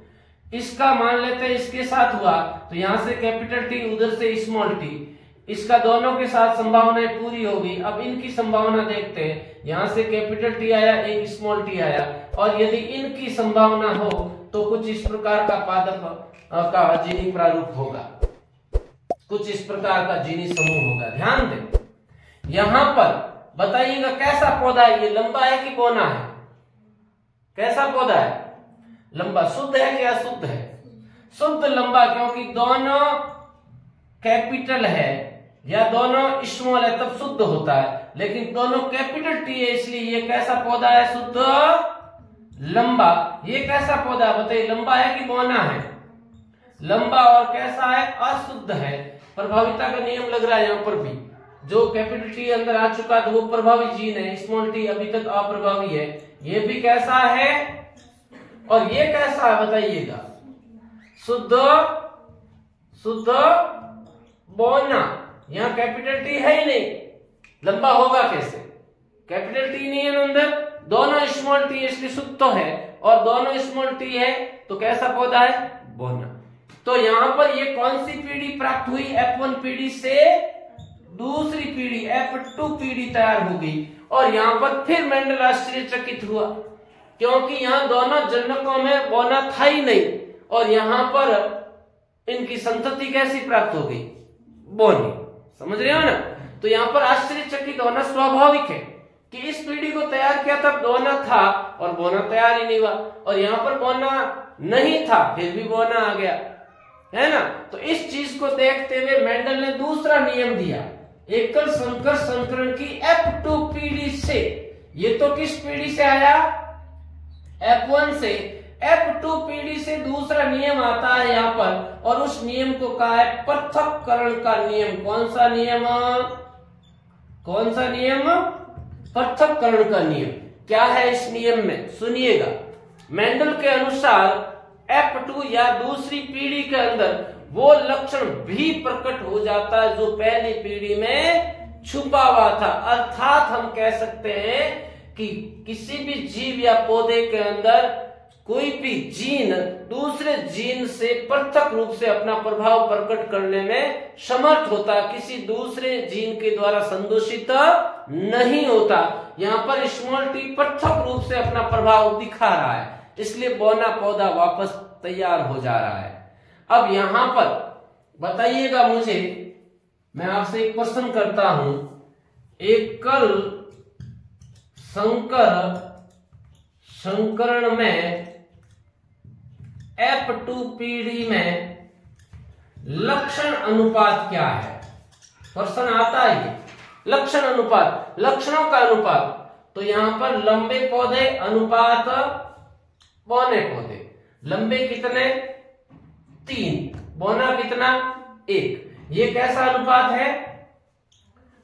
इसका मान लेते हैं इसके साथ हुआ, तो यहां से कैपिटल टी, उधर से स्मॉल टी। इसका दोनों के साथ संभावनाएं पूरी होगी। अब इनकी संभावना देखते हैं, यहां से कैपिटल टी आया, एक स्मॉल टी आया, और यदि इनकी संभावना हो तो कुछ इस प्रकार का पादप का जीनी प्रारूप होगा, कुछ इस प्रकार का जीनी समूह होगा। ध्यान दें, यहां पर बताइएगा कैसा पौधा है ये? लंबा है कि बौना है? कैसा पौधा है? लंबा। शुद्ध है कि अशुद्ध है? शुद्ध लंबा, क्योंकि दोनों कैपिटल है या दोनों स्मॉल है तब शुद्ध होता है, लेकिन दोनों कैपिटल टी है, इसलिए ये कैसा पौधा है? शुद्ध लंबा। ये कैसा पौधा बताइए? लंबा है कि बौना है? लंबा। और कैसा है? अशुद्ध है। प्रभाविता का नियम लग रहा है यहाँ पर भी। जो कैपिटल टी अंदर आ चुका तो वो प्रभावी जीन है, स्मॉल टी अभी तक अप्रभावी है। ये भी कैसा है और ये कैसा है बताइएगा? शुद्ध शुद्ध बौना। यहाँ कैपिटल टी है ही नहीं, लंबा होगा कैसे? कैपिटल टी नहीं है अंदर, दोनों स्मॉल टी, इसलिए शुद्ध तो है, और दोनों स्मॉल टी है तो कैसा पौधा है? बौना। तो यहाँ पर ये कौन सी पीढ़ी प्राप्त हुई? F1 पीढ़ी से दूसरी पीढ़ी F2 पीढ़ी तैयार हो गई। और यहाँ पर फिर मेंडल आश्चर्यचकित हुआ, क्योंकि यहाँ दोनों जनकों में बौना था ही नहीं, और यहाँ पर इनकी संतति कैसी प्राप्त हो गई? बौनी। समझ रहे हो ना? तो यहाँ पर आश्चर्यचकित होना स्वाभाविक है कि इस पीढ़ी को तैयार किया तब बौना था और बौना तैयार ही नहीं हुआ, और यहाँ पर बौना नहीं था फिर भी बौना आ गया, है ना? तो इस चीज को देखते हुए मेंडल ने दूसरा नियम दिया, एकल संकर संकरण की F2 पीढ़ी से। ये तो किस पीढ़ी से आया? F1 से। F2 पीढ़ी से दूसरा नियम आता है यहाँ पर, और उस नियम को कहा है पृथक्करण का नियम। कौन सा नियम? कौन सा नियम? पृथक्करण का नियम। क्या है इस नियम में? सुनिएगा। मेंडल के अनुसार F2 या दूसरी पीढ़ी के अंदर वो लक्षण भी प्रकट हो जाता है जो पहली पीढ़ी में छुपा हुआ था। अर्थात हम कह सकते हैं कि किसी भी जीव या पौधे के अंदर कोई भी जीन दूसरे जीन से पृथक रूप से अपना प्रभाव प्रकट करने में समर्थ होता, किसी दूसरे जीन के द्वारा संदूषित नहीं होता। यहाँ पर स्मॉल टी पृथक रूप से अपना प्रभाव दिखा रहा है, इसलिए बौना पौधा वापस तैयार हो जा रहा है। अब यहां पर बताइएगा मुझे, मैं आपसे एक प्रश्न करता हूं, एकल संकर संकरण में F2 पीढ़ी में लक्षण अनुपात क्या है? प्रश्न आता है, लक्षण अनुपात, लक्षणों का अनुपात। तो यहां पर लंबे पौधे अनुपात बौने पौधे, लंबे कितने 3, बौना कितना 1। ये कैसा अनुपात है?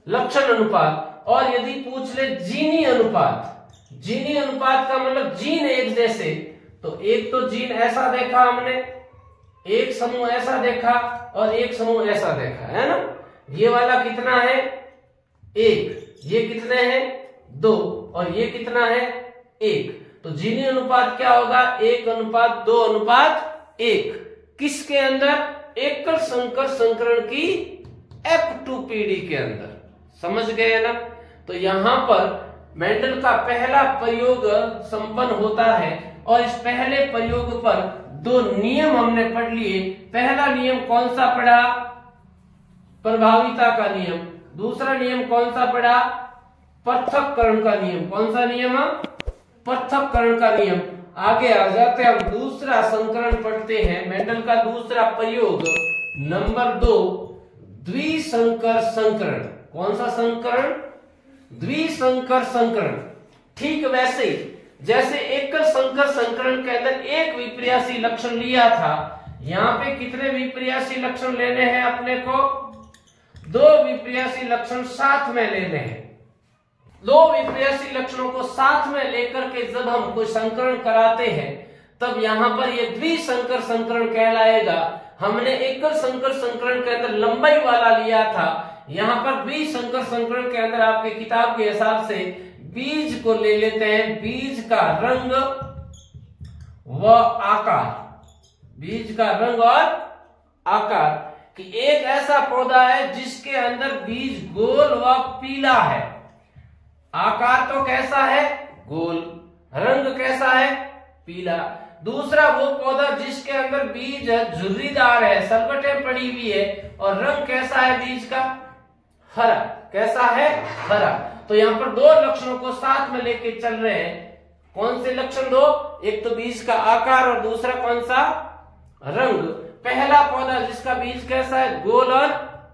लक्षण अनुपात। और यदि पूछ ले जीनी अनुपात, जीनी अनुपात का मतलब जीन एक जैसे, तो एक तो जीन ऐसा देखा हमने, एक समूह ऐसा देखा और एक समूह ऐसा देखा, है ना। ये वाला कितना है 1, ये कितने हैं 2 और ये कितना है 1। तो जीनी अनुपात क्या होगा? 1:2:1। किसके अंदर? एकल संकर संकरण की F2 पीढ़ी के अंदर। समझ गए ना। तो यहां पर मेंडल का पहला प्रयोग संपन्न होता है और इस पहले प्रयोग पर 2 नियम हमने पढ़ लिए। पहला नियम कौन सा पढ़ा? प्रभाविता का नियम। दूसरा नियम कौन सा पढ़ा? पृथक्करण का नियम। कौन सा नियम? पृथक्करण का नियम। आगे आ जाते हैं, अब दूसरा संकरण पढ़ते हैं। मेंडल का दूसरा प्रयोग नंबर 2, द्विसंकर संकरण। कौन सा संकरण? द्विसंकर संकरण। ठीक वैसे जैसे एकल संकर संकरण के अंदर एक विपर्यासी लक्षण लिया था, यहाँ पे कितने विपर्यासी लक्षण लेने हैं अपने को? 2 विपर्यासी लक्षण साथ में लेने हैं। 2 विपर्यासी लक्षणों को साथ में लेकर के जब हम कोई संकरण कराते हैं, तब यहाँ पर ये द्विसंकर संकरण कहलाएगा। हमने एकल संकर संकरण के अंदर लंबाई वाला लिया था, यहाँ पर द्विसंकर संकरण के अंदर आपके किताब के हिसाब से बीज को ले लेते हैं, बीज का रंग व आकार, बीज का रंग और आकार। कि एक ऐसा पौधा है जिसके अंदर बीज गोल व पीला है, आकार तो कैसा है? गोल, रंग कैसा है? पीला। दूसरा वो पौधा जिसके अंदर बीज झुर्रीदार है, सलवटें पड़ी हुई है और रंग कैसा है बीज का? हरा। कैसा है? हरा। तो यहाँ पर 2 लक्षणों को साथ में लेके चल रहे हैं। कौन से लक्षण 2? एक तो बीज का आकार और दूसरा कौन सा? रंग। पहला पौधा जिसका बीज कैसा है? गोल और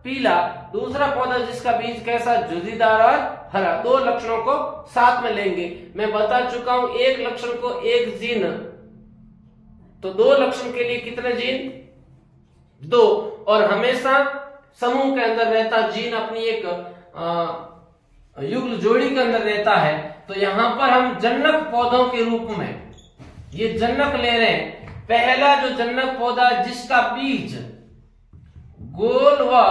पीला। दूसरा पौधा जिसका बीज कैसा? झुर्रीदार और हरा। 2 लक्षणों को साथ में लेंगे। मैं बता चुका हूं, एक लक्षण को एक जीन, तो 2 लक्षण के लिए कितने जीन? 2। और हमेशा समूह के अंदर रहता जीन अपनी एक युग्ल जोड़ी के अंदर रहता है। तो यहां पर हम जन्नक पौधों के रूप में ये जन्नक ले रहे हैं। पहला जो जन्नक पौधा जिसका बीज गोल व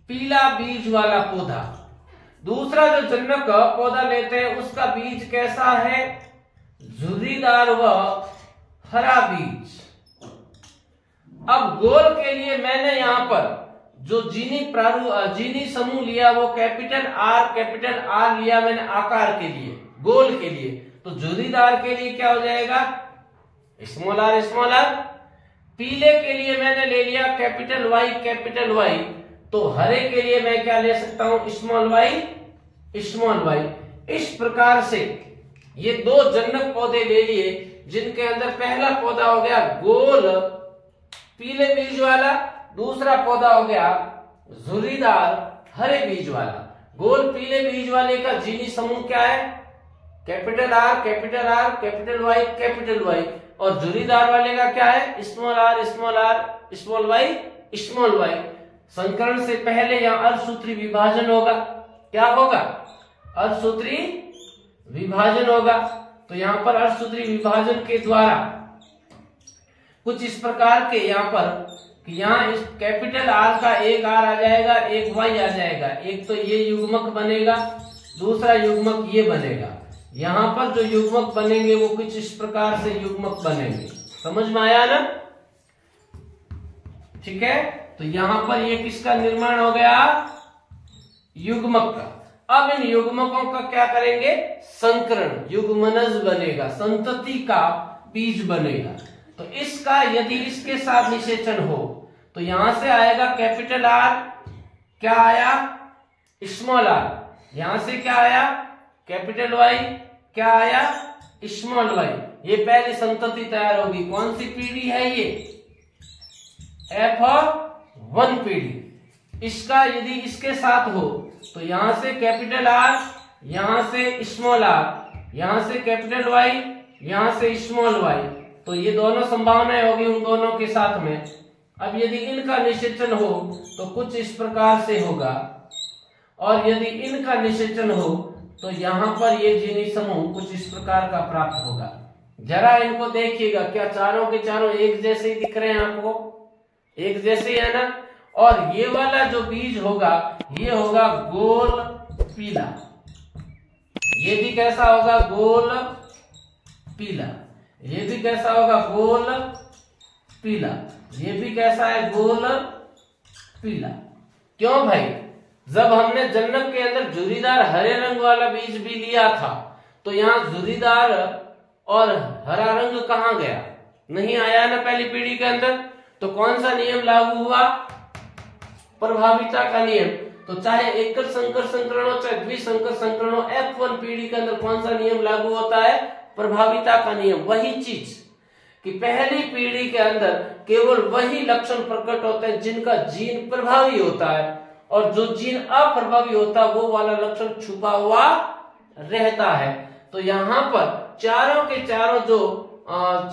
पीला बीज वाला पौधा। दूसरा जो जन्नक पौधा लेते हैं उसका बीज कैसा है? झुर्रीदार व हरा बीज। अब गोल के लिए मैंने यहां पर जो जीनी समूह लिया वो कैपिटल आर लिया मैंने आकार के लिए, गोल के लिए। तो झुर्रीदार के लिए क्या हो जाएगा? Small R. पीले के लिए मैंने ले लिया कैपिटल वाई। तो हरे के लिए मैं क्या ले सकता हूं? Small Y. इस प्रकार से ये 2 जन्नक पौधे ले लिए जिनके अंदर पहला पौधा हो गया गोल पीले बीज वाला, दूसरा पौधा हो गया झुर्रीदार हरे बीज वाला। गोल पीले बीज वाले का जीनी समूह क्या है? Capital R, capital Y. और झुर्रीदार वाले का क्या है? Small R, small Y. संकरण से पहले यहां अर्धसूत्री विभाजन होगा। क्या होगा? अर्धसूत्री विभाजन होगा। तो यहां पर अर्धसूत्री विभाजन के द्वारा कुछ इस प्रकार के यहां पर कि यहाँ इस कैपिटल आर का एक आर आ जाएगा, एक वाई आ जाएगा। एक तो ये युग्मक बनेगा, दूसरा युग्मक ये बनेगा। यहां पर जो युग्मक बनेंगे वो कुछ इस प्रकार से युग्मक बनेंगे। समझ में आया ना? ठीक है, तो यहां पर ये किसका निर्माण हो गया? युग्मक का। अब इन युग्मकों का क्या करेंगे? संकरण, युग्मनज बनेगा, संतति का बीज बनेगा। तो इसका यदि इसके साथ निषेचन हो तो यहां से आएगा कैपिटल आर, क्या आया? Small R. यहां से क्या आया? कैपिटल वाई, क्या आया? Small Y. ये पहली संतति तैयार होगी। कौन सी पीढ़ी है ये? F1 पीढ़ी। इसका यदि इसके साथ हो तो यहां से कैपिटल आर, यहां से स्मॉल आर, यहां से कैपिटल वाई, यहां से स्मॉल वाई। तो ये दोनों संभावनाएं होगी उन दोनों के साथ में। अब यदि इनका निषेचन हो तो कुछ इस प्रकार से होगा, और यदि इनका निषेचन हो तो यहां पर ये जीनी समूह कुछ इस प्रकार का प्राप्त होगा। जरा इनको देखिएगा, क्या चारों के चारों एक जैसे ही दिख रहे हैं आपको? एक जैसे ही है ना? और ये वाला जो बीज होगा ये होगा गोल पीला। ये भी कैसा होगा? गोल पीला। ये भी कैसा होगा? गोल पीला। ये भी कैसा है? गोल पीला। क्यों भाई? जब हमने जन्नत के अंदर झुर्रीदार हरे रंग वाला बीज भी लिया था तो यहाँ झुर्रीदार और हरा रंग कहाँ गया? नहीं आया ना पहली पीढ़ी के अंदर। तो कौन सा नियम लागू हुआ? प्रभाविता का नियम। तो चाहे एकल संकर संकरण हो चाहे द्विसंकर संकरण हो, F1 पीढ़ी के अंदर कौन सा नियम लागू होता है? प्रभाविता का नियम। वही चीज कि पहली पीढ़ी के अंदर केवल वही लक्षण प्रकट होते हैं जिनका जीन प्रभावी होता है, और जो जीन अप्रभावी होता है वो वाला लक्षण छुपा हुआ रहता है। तो यहाँ पर चारों के चारों जो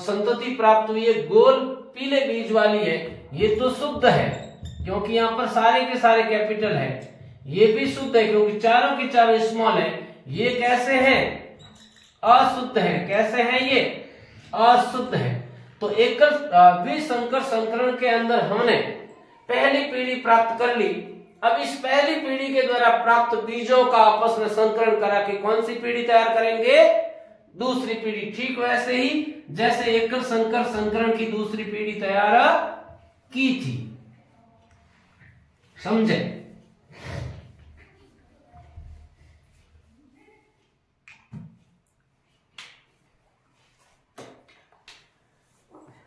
संतति प्राप्त हुई है गोल पीले बीज वाली है, ये तो शुद्ध है क्योंकि यहाँ पर सारे के सारे कैपिटल है। ये भी शुद्ध है क्योंकि चारों के चारों स्मॉल है। ये कैसे हैं? अशुद्ध है। कैसे है ये? अशुद्ध है। तो एकल द्विसंकर संकरण के अंदर हमने पहली पीढ़ी प्राप्त कर ली। अब इस पहली पीढ़ी के द्वारा प्राप्त बीजों का आपस में संकरण करा के कौन सी पीढ़ी तैयार करेंगे? दूसरी पीढ़ी। ठीक वैसे ही जैसे एकल संकर संकरण की दूसरी पीढ़ी तैयार की थी। समझे?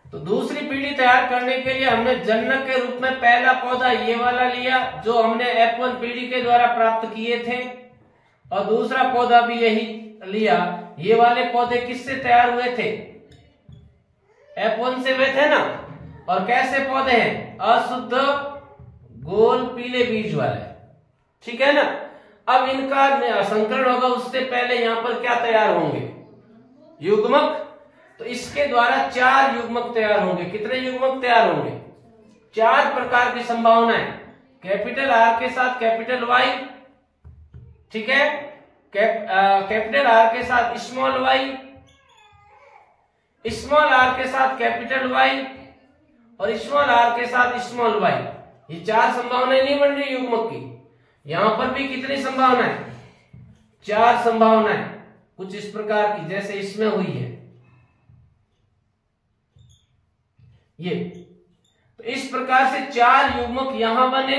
तो दूसरी पीढ़ी तैयार करने के लिए हमने जन्नत के रूप में पहला पौधा ये वाला लिया जो हमने F1 पीढ़ी के द्वारा प्राप्त किए थे, और दूसरा पौधा भी यही लिया। ये वाले पौधे किससे तैयार हुए थे? F1 से हुए थे ना। और कैसे पौधे हैं? अशुद्ध गोल पीले बीज वाले। ठीक है ना? अब इनका संकरण होगा, उससे पहले यहां पर क्या तैयार होंगे? युग्मक। तो इसके द्वारा 4 युग्मक तैयार होंगे। कितने युग्मक तैयार होंगे? 4 प्रकार की संभावनाएं। कैपिटल आर के साथ कैपिटल वाई, ठीक है, कैपिटल आर के साथ स्मॉल वाई, स्मॉल आर के साथ कैपिटल वाई, और स्मॉल आर के साथ स्मॉल वाई। ये 4 संभावनाएं नहीं बन रही युग्मक की। यहां पर भी कितनी संभावनाएं? 4 संभावनाएं कुछ इस प्रकार की जैसे इसमें हुई है ये। तो इस प्रकार से 4 युग्मक यहां बने,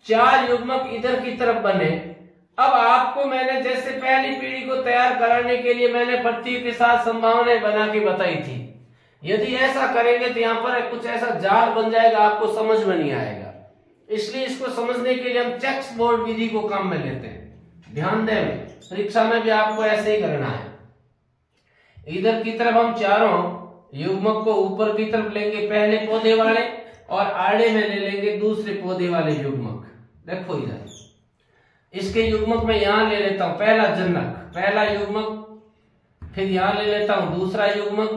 4 युग्मक इधर की तरफ बने। अब आपको मैंने जैसे पहली पीढ़ी को तैयार कराने के लिए मैंने प्रत्येक के साथ संभावनाएं बना के बताई थी। यदि ऐसा करेंगे तो यहाँ पर कुछ ऐसा जाल बन जाएगा, आपको समझ में नहीं आएगा। इसलिए इसको समझने के लिए हम चेक्स बोर्ड विधि को काम में लेते हैं। ध्यान दें, परीक्षा में भी आपको ऐसे ही करना है। इधर की तरफ हम चारों युग्मक को ऊपर की तरफ लेंगे पहले पौधे वाले, और आड़े में ले लेंगे दूसरे पौधे वाले युग्मक। देखो इधर इसके युग्मक में यहां ले लेता हूं पहला जन्नक, पहला युग्मक, फिर यहां ले लेता हूं दूसरा युग्मक,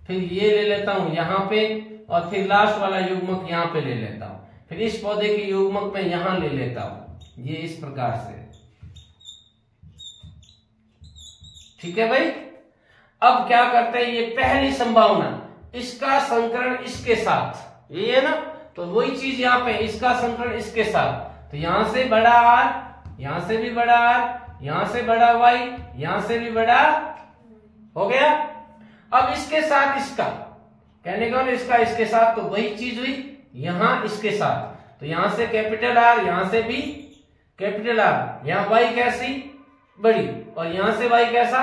फिर ये ले लेता हूं यहां पे, और फिर लास्ट वाला युग्मक यहां पे ले लेता हूं, फिर इस पौधे के युग्मक में यहां ले लेता हूं। ये इस प्रकार से। ठीक है भाई। अब क्या करते हैं? ये पहली संभावना, इसका संकरण इसके साथ, ये है ना। तो वही चीज यहाँ पे, इसका संकरण इसके साथ। तो यहां से बड़ा आर, यहां से भी बड़ा आर, यहां से बड़ा y, यहां से भी बड़ा, हो गया। अब इसके साथ इसका, कहने का इसका इसके साथ तो वही चीज हुई, यहां इसके साथ, तो यहां से कैपिटल R, यहां से भी कैपिटल R, यहां y कैसी बड़ी और यहां से y कैसा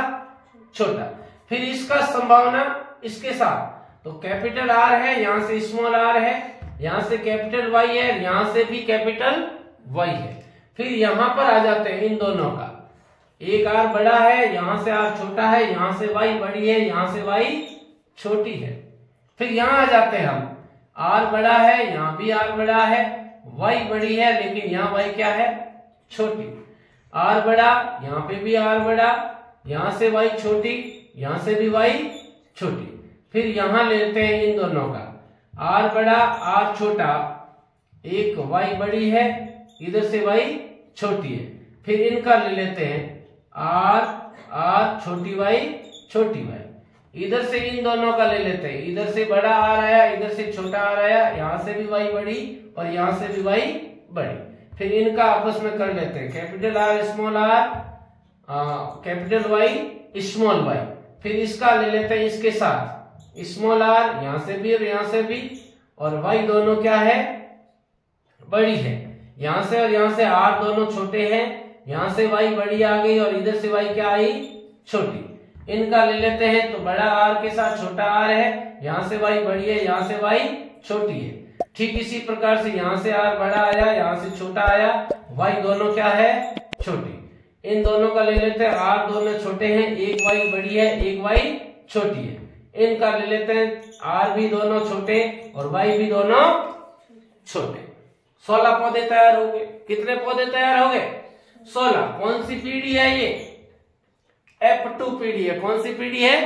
छोटा। फिर इसका संभावना इसके साथ, तो कैपिटल R है, यहां से स्मॉल r है, यहां से कैपिटल Y है, यहां से भी कैपिटल Y है। फिर यहां पर आ जाते हैं इन दोनों का, एक R बड़ा है, यहां से R छोटा है, यहां से Y बड़ी है, यहां से Y छोटी है। फिर यहां आ जाते हैं हम, R बड़ा है, यहां भी R बड़ा है, Y बड़ी है, लेकिन यहां Y क्या है छोटी, R बड़ा, यहां पे भी R बड़ा, यहां से Y छोटी, यहां से भी Y छोटी। फिर यहां लेते हैं इन दोनों का, R बड़ा R छोटा, एक Y बड़ी है, इधर से Y छोटी है। फिर इनका ले लेते हैं R छोटी Y छोटी Y, इधर से इन दोनों का ले लेते हैं, इधर से बड़ा R आया, इधर से छोटा R आया, यहां से भी Y बड़ी और यहां से भी Y बड़ी। फिर इनका आपस में कर लेते हैं, capital R small r, capital Y small y। फिर इसका ले लेते हैं इसके साथ, स्मॉल r यहां से भी और यहां से भी, और y दोनों क्या है बड़ी है, यहां से और यहां से r दोनों छोटे हैं, यहां से y बड़ी आ गई और इधर से y क्या आई छोटी। इनका ले लेते हैं, तो बड़ा r के साथ छोटा r है, यहां से y बड़ी है, यहां से y छोटी है। ठीक इसी प्रकार से यहां से r बड़ा आया, यहां से छोटा आया, y दोनों क्या है छोटी। इन दोनों का ले लेते हैं, r दोनों छोटे हैं, एक y बड़ी है, एक y छोटी है। इनका ले लेते हैं, r भी दोनों छोटे और y भी दोनों छोटे। 16 पौधे तैयार हो गए। कितने पौधे तैयार हो गए 16। कौन सी पीढ़ी है ये F2 पीढ़ी है। कौन सी पीढ़ी है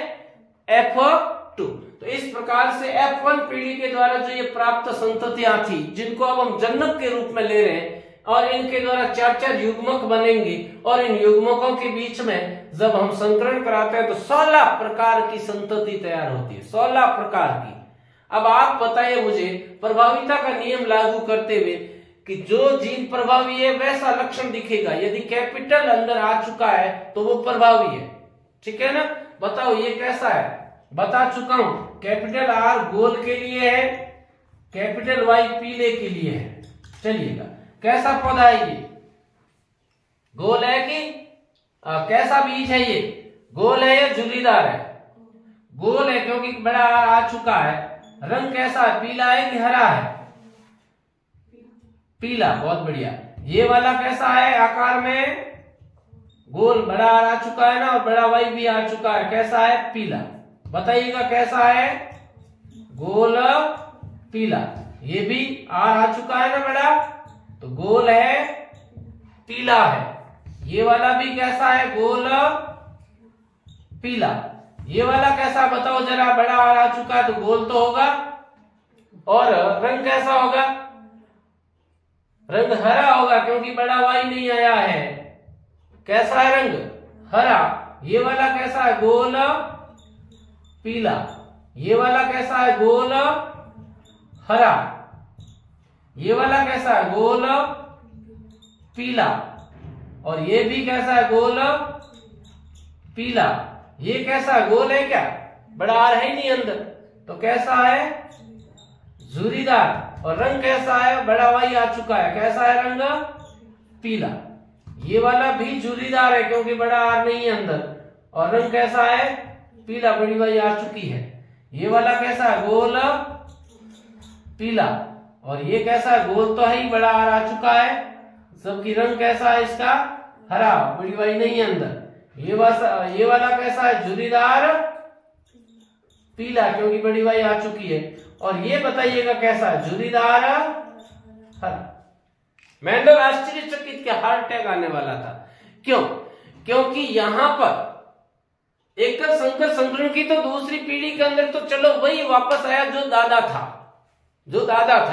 F2। तो इस प्रकार से F1 पीढ़ी के द्वारा जो ये प्राप्त संततियां थी, जिनको अब हम जनक के रूप में ले रहे हैं, और इनके द्वारा 4-4 युग्मक बनेंगे, और इन युग्मकों के बीच में जब हम संकरण कराते हैं तो 16 प्रकार की संतति तैयार होती है, 16 प्रकार की। अब आप बताइए मुझे, प्रभाविता का नियम लागू करते हुए कि जो जीन प्रभावी है वैसा लक्षण दिखेगा। यदि कैपिटल अंदर आ चुका है तो वो प्रभावी है, ठीक है ना। बताओ ये कैसा है, बता चुका हूं। कैपिटल R गोल के लिए है, कैपिटल Y पीले के लिए है। चलिएगा, कैसा पौधा है ये, गोल है कि कैसा बीज है ये, गोल है या झुर्रीदार है। गोल है क्योंकि बड़ा R आ चुका है। रंग कैसा है, पीला है कि हरा है, पीला, बहुत बढ़िया। ये वाला कैसा है, आकार में गोल, बड़ा R आ चुका है ना, और बड़ा Y भी आ चुका है, कैसा है पीला। बताइएगा कैसा है, गोल पीला। ये भी R आ चुका है ना बड़ा, तो गोल है पीला है। ये वाला भी कैसा है, गोल पीला। ये वाला कैसा बताओ जरा, बड़ा R आ चुका है तो गोल तो होगा, और रंग कैसा होगा, रंग हरा होगा क्योंकि बड़ा Y नहीं आया है। कैसा है रंग, हरा। ये वाला कैसा है, गोल पीला। ये वाला कैसा है, गोल हरा। ये वाला कैसा है, गोल पीला। और ये भी कैसा है, गोल पीला। ये कैसा है, गोल है क्या, बड़ा R है नहीं अंदर, तो कैसा है झुर्रीदार। और रंग कैसा है, बड़ा Y आ चुका है, कैसा है रंग पीला। ये वाला भी झुर्रीदार है क्योंकि बड़ा R नहीं है अंदर, और रंग कैसा है पीला, बड़ी Y आ चुकी है। ये वाला कैसा है, गोल पीला। और ये कैसा है, गोल तो है ही, बड़ा R आ चुका है, जबकि रंग कैसा है इसका हरा, बड़ी Y नहीं है अंदर। ये वाला कैसा है, झुर्रीदार पीला क्योंकि बड़ी Y आ चुकी है। और ये बताइएगा कैसा है, झुर्रीदार हरा। मेंडल आश्चर्यचकित के हार्ट अटैक आने वाला था। क्यों, क्योंकि यहां पर एकल संकर संकरण की तो दूसरी पीढ़ी के अंदर तो चलो वही वापस आया जो दादा था,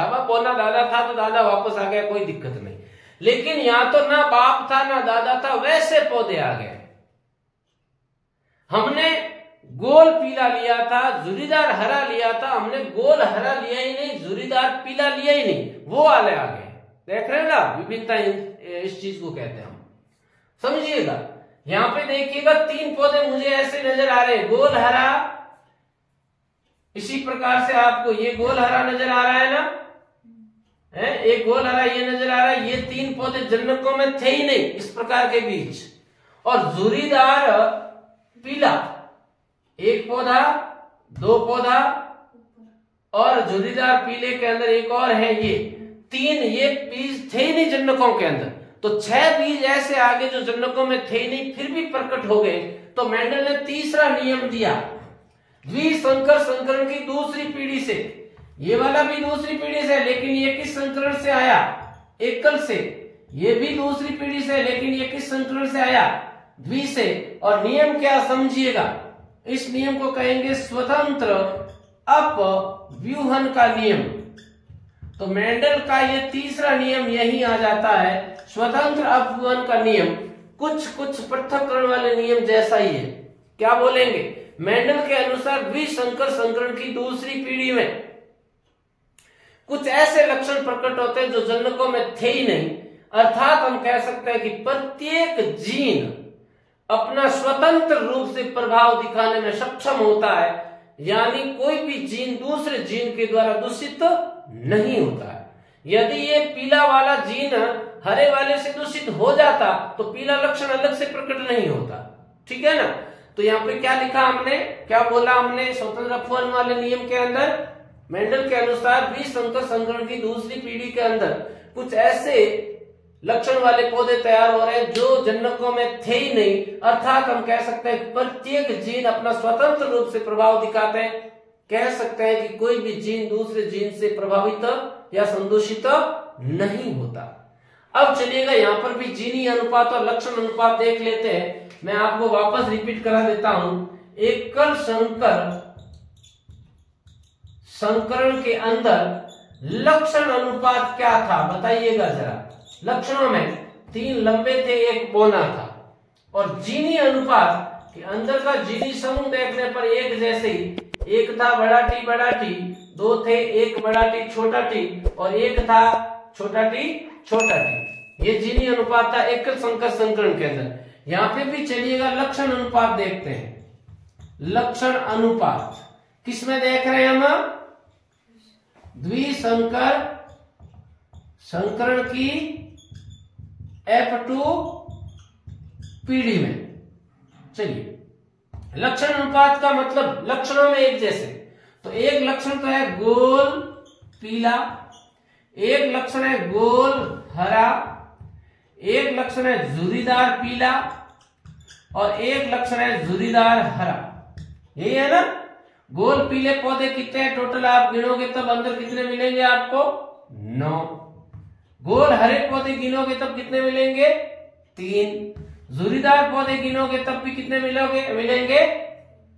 वह बोना दादा था तो दादा वापस आ गया, कोई दिक्कत नहीं। लेकिन यहां तो ना बाप था ना दादा था, वैसे पौधे आ गए। हमने गोल पीला लिया था, झुर्रीदार हरा लिया था, हमने गोल हरा लिया ही नहीं, झुर्रीदार पीला लिया ही नहीं, वो वाले आ गए। देख रहे हैं ना विभिन्नता, इस चीज को कहते हैं हम। समझिएगा, यहां पे देखिएगा 3 पौधे मुझे ऐसे नजर आ रहे हैं, गोल हरा, इसी प्रकार से आपको ये गोल हरा नजर आ रहा है ना, है एक गोल हरा ये नजर आ रहा है। ये 3 पौधे जन्नकों में थे ही नहीं इस प्रकार के बीज, और झुर्रीदार पीला, एक पौधा, 2 पौधा, और झुर्रीदार पीले के अंदर एक और है, ये 3 ये बीज थे ही नहीं जन्नकों के अंदर। तो 6 बीज ऐसे आगे जो जन्नकों में थे ही नहीं फिर भी प्रकट हो गए। तो मेंडल ने तीसरा नियम दिया, द्विसंकर संकरण की दूसरी पीढ़ी से। ये वाला भी दूसरी पीढ़ी से, लेकिन ये किस संकरण से आया? एकल से। ये भी दूसरी पीढ़ी से, लेकिन ये किस संकरण से आया? द्वि से। और नियम क्या समझिएगा, इस नियम को कहेंगे स्वतंत्र अपव्यूहन का नियम। तो मेंडल का ये तीसरा नियम यही आ जाता है, स्वतंत्र अपव्यूहन का नियम। कुछ पृथक्करण वाले नियम जैसा ही है। क्या बोलेंगे? मेंडल के अनुसार द्विसंकर संकरण की दूसरी पीढ़ी में कुछ ऐसे लक्षण प्रकट होते हैं जो जन्नकों में थे ही नहीं। अर्थात हम कह सकते हैं कि प्रत्येक जीन अपना स्वतंत्र रूप से प्रभाव दिखाने में सक्षम होता है, यानी कोई भी जीन दूसरे जीन के द्वारा दूषित नहीं होता है। यदि ये पीला वाला जीन हरे वाले से दूषित हो जाता तो पीला लक्षण अलग से प्रकट नहीं होता, ठीक है ना। तो यहाँ पे क्या लिखा हमने, क्या बोला हमने, स्वतंत्र अपव्यूहन वाले नियम के अंदर मेंडल के अनुसार द्विसंकर संकरण की दूसरी पीढ़ी के अंदर कुछ ऐसे लक्षण वाले पौधे तैयार हो रहे हैं जो जन्नकों में थे ही नहीं। अर्थात हम कह सकते हैं प्रत्येक जीन अपना स्वतंत्र रूप से प्रभाव दिखाते हैं। कह सकते हैं कि कोई भी जीन दूसरे जीन से प्रभावित या संदूषित नहीं होता। अब चलिएगा यहाँ पर भी जीनी अनुपात और लक्षण अनुपात देख लेते हैं। मैं आपको वापस रिपीट करा देता हूं। एकल संकरण के अंदर लक्षण अनुपात क्या था बताइएगा जरा। लक्षणों में 3 लंबे थे, 1 बौना था। और जीनी अनुपात के अंदर का जीनी समूह देखने पर एक जैसे ही, एक था बड़ा टी, 2 थे, एक बड़ा टी छोटा टी, और एक था छोटा टी छोटा टी। ये जीनी अनुपात था एकल संकर संकरण के अंदर। यहां पे भी चलिएगा लक्षण अनुपात देखते हैं। लक्षण अनुपात किसमें देख रहे हैं हम? द्विसंकर संकरण की F2 पीढ़ी में। चलिए, लक्षण अनुपात का मतलब लक्षणों में एक जैसे। तो एक लक्षण तो है गोल पीला, एक लक्षण है गोल हरा, एक लक्षण है झुर्रीदार पीला, और एक लक्षण है झुर्रीदार हरा। यही है ना। गोल पीले पौधे कितने हैं टोटल आप गिनोगे तब अंदर कितने मिलेंगे आपको? 9। गोल हरे पौधे गिनोगे तब कितने मिलेंगे? 3। झुर्रीदार पौधे गिनोगे तब भी कितने मिलेंगे?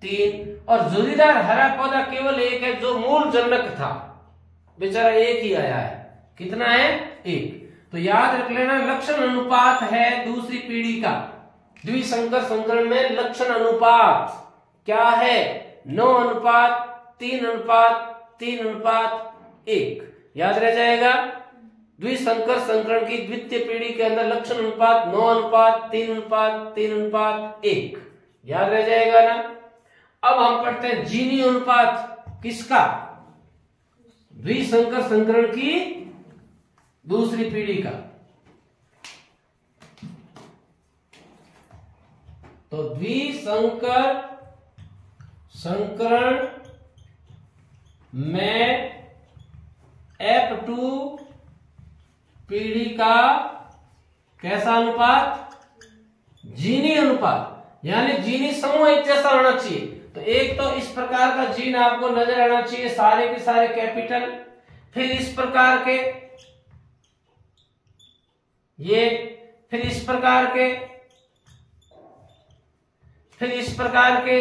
3। और झुर्रीदार हरा पौधा केवल एक है जो मूल जन्नक था, बेचारा एक ही आया है। कितना है? 1। तो याद रख लेना, लक्षण अनुपात है दूसरी पीढ़ी का। द्विसंकर संकरण में लक्षण अनुपात क्या है? 9:3:3:1 याद रह जाएगा। द्विसंकर संकरण की द्वितीय पीढ़ी के अंदर लक्षण अनुपात 9:3:3:1 याद रह जाएगा ना। अब हम पढ़ते हैं जीनी अनुपात किसका? द्विसंकर संकरण की दूसरी पीढ़ी का। तो द्विसंकर संकरण में F2 पीढ़ी का कैसा अनुपात? जीनी अनुपात, यानी जीनी समूह एक जैसा होना चाहिए। तो एक तो इस प्रकार का जीन आपको नजर आना चाहिए, सारे के सारे कैपिटल। फिर इस प्रकार के, ये, फिर इस प्रकार के, फिर इस प्रकार के,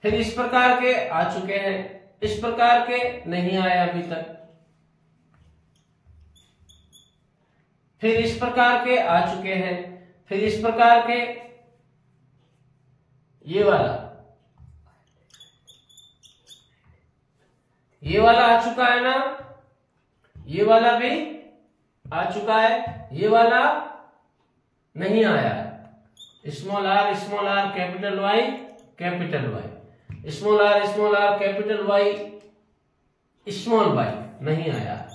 फिर इस प्रकार के आ चुके हैं, इस प्रकार के नहीं आया अभी तक, फिर इस प्रकार के आ चुके हैं, फिर इस प्रकार के, ये वाला आ चुका है ना, ये वाला भी आ चुका है, ये वाला नहीं आया। Small R capital Y small R capital Y small Y नहीं आया।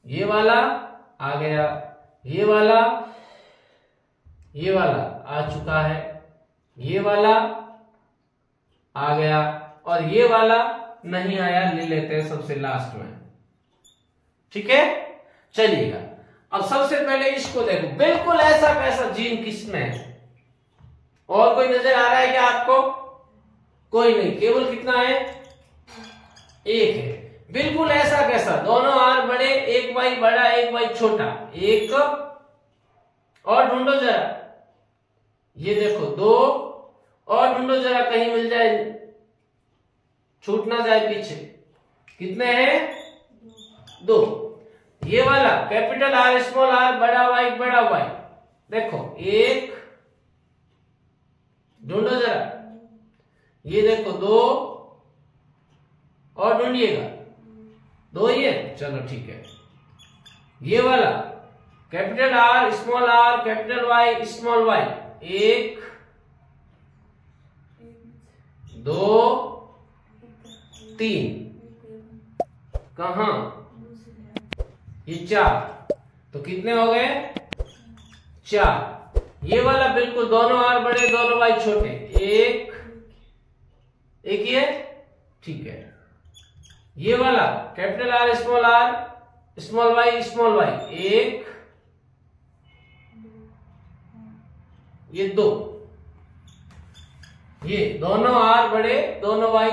ये वाला आ गया, ये वाला आ चुका है, ये वाला आ गया और ये वाला नहीं आया, ले लेते हैं सबसे लास्ट में। ठीक है, चलिएगा। अब सबसे पहले इसको देखो, बिल्कुल ऐसा कैसा जीन किसमें है? और कोई नजर आ रहा है क्या आपको? कोई नहीं, केवल कितना है? एक है। बिल्कुल ऐसा कैसा, दोनों आर बड़े, एक वाई बड़ा एक वाई छोटा, एक और ढूंढो जरा, ये देखो दो और ढूंढो जरा, कहीं मिल जाए, छूट ना जाए पीछे। कितने हैं? दो। ये वाला कैपिटल आर स्मॉल आर बड़ा वाई, देखो एक, ढूंढो जरा, ये देखो दो और ढूंढिएगा, दो ही है, चलो ठीक है। ये वाला capital R capital Y small Y, एक, दो, तीन, कहां? ये चार, तो कितने हो गए? चार। ये वाला बिल्कुल दोनों आर बड़े दोनों वाई छोटे, एक ही है, ठीक है। ये वाला कैपिटल आर स्मॉल वाई एक, ये दो, ये दोनों आर बड़े दोनों वाई,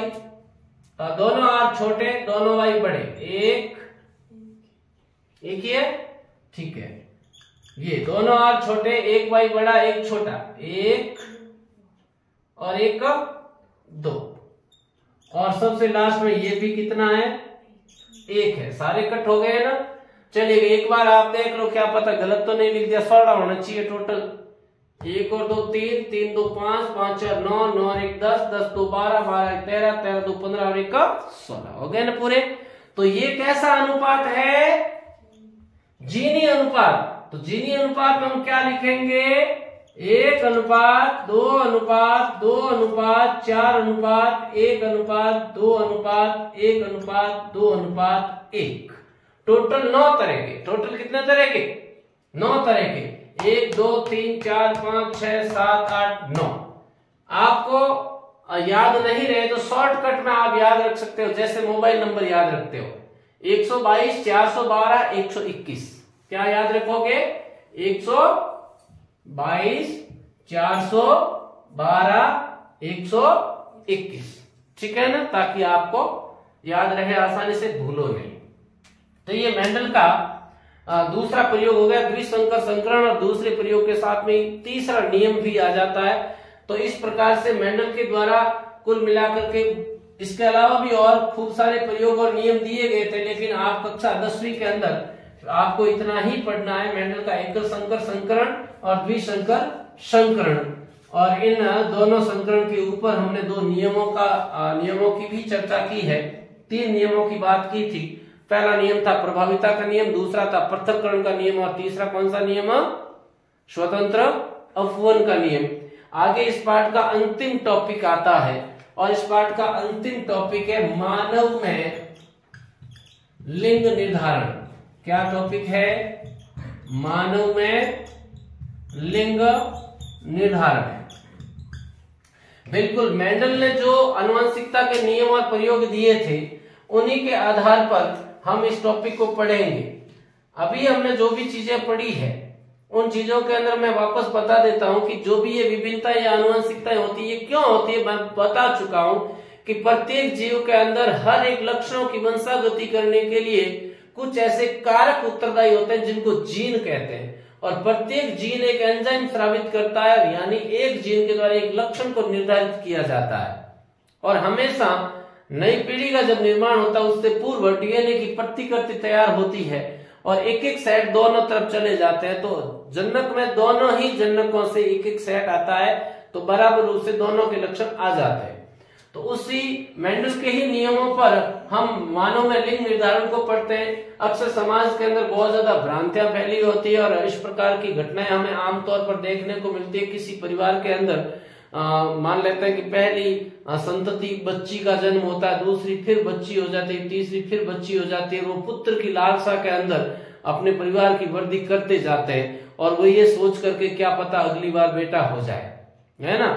दोनों आर छोटे दोनों वाई बड़े, एक ही है, ठीक है। ये दोनों आर छोटे, एक वाई बड़ा एक छोटा, एक और एक दो, और सबसे लास्ट में ये भी कितना है? एक है। सारे कट हो गए ना? चलिए एक बार आप देख लो, क्या पता गलत तो नहीं लिख दिया, 16 होना चाहिए टोटल। एक और दो तीन, तीन दो पांच, पांच चार नौ, नौ और एक 10, 10 दो 12, 12 एक 13, 13 दो 15 और एक 16 हो गए ना पूरे। तो ये कैसा अनुपात है? जीनी अनुपात। तो जीनी अनुपात में हम क्या लिखेंगे? 1 अनुपात 2 अनुपात 2 अनुपात 4 अनुपात 1 अनुपात 2 अनुपात 1 अनुपात 2 अनुपात 1। टोटल 9 तरह के। टोटल कितने तरह के? 9 तरह के। 1 2 3 4 5 6 7 8 9। आपको याद नहीं रहे तो शॉर्टकट में आप याद रख सकते हो, जैसे मोबाइल नंबर याद रखते हो 122 412 121। क्या याद रखोगे? 122 412 121। ठीक है ना, ताकि आपको याद रहे, आसानी से भूलो नहीं। तो ये मेंडल का दूसरा प्रयोग हो गया, द्विसंकर संकरण, और दूसरे प्रयोग के साथ में तीसरा नियम भी आ जाता है। तो इस प्रकार से मेंडल के द्वारा कुल मिलाकर के इसके अलावा भी और खूब सारे प्रयोग और नियम दिए गए थे, लेकिन आप कक्षा 10वीं के अंदर आपको इतना ही पढ़ना है। मेंडल का एकल संकर संकरण और द्विसंकर संकरण, और इन दोनों संकरण के ऊपर हमने 2 नियमों की भी चर्चा की है। 3 नियमों की बात की थी। पहला नियम था प्रभाविता का नियम, दूसरा था पृथक्करण का नियम, और तीसरा कौन सा नियम? स्वतंत्र अपवन का नियम। आगे इस पाठ का अंतिम टॉपिक आता है, और इस पाठ का अंतिम टॉपिक है मानव में लिंग निर्धारण। क्या टॉपिक है? मानव में लिंग निर्धारण। बिल्कुल मेंडल ने जो आनुवंशिकता के नियम और प्रयोग दिए थे, उन्हीं के आधार पर हम इस टॉपिक को पढ़ेंगे। अभी हमने जो भी चीजें पढ़ी है, उन चीजों के अंदर मैं वापस बता देता हूं कि जो भी ये विभिन्नता या आनुवंशिकताएं होती है, क्यों होती है, मैं बता चुका हूं कि प्रत्येक जीव के अंदर हर एक लक्षणों की वंशागति करने के लिए कुछ ऐसे कारक उत्तरदायी होते हैं जिनको जीन कहते हैं, और प्रत्येक जीन एक एंजाइम स्रावित करता है, यानी एक जीन के द्वारा एक लक्षण को निर्धारित किया जाता है। और हमेशा नई पीढ़ी का जब निर्माण होता है, उससे पूर्व डीएनए की प्रतिकृति तैयार होती है, और एक एक सेट दोनों तरफ चले जाते हैं। तो जनक में दोनों ही जनकों से एक एक सेट आता है, तो बराबर रूप से दोनों के लक्षण आ जाते हैं। तो उसी मेंडल के ही नियमों पर हम मानव में लिंग निर्धारण को पढ़ते हैं। अक्सर समाज के अंदर बहुत ज्यादा भ्रांतियां फैली होती है और इस प्रकार की घटनाएं हमें आमतौर पर देखने को मिलती है। किसी परिवार के अंदर मान लेते हैं कि पहली संतति बच्ची का जन्म होता है, दूसरी फिर बच्ची हो जाती है, तीसरी फिर बच्ची हो जाती है। वो पुत्र की लालसा के अंदर अपने परिवार की वृद्धि करते जाते हैं और वो ये सोच करके क्या पता अगली बार बेटा हो जाए, है ना।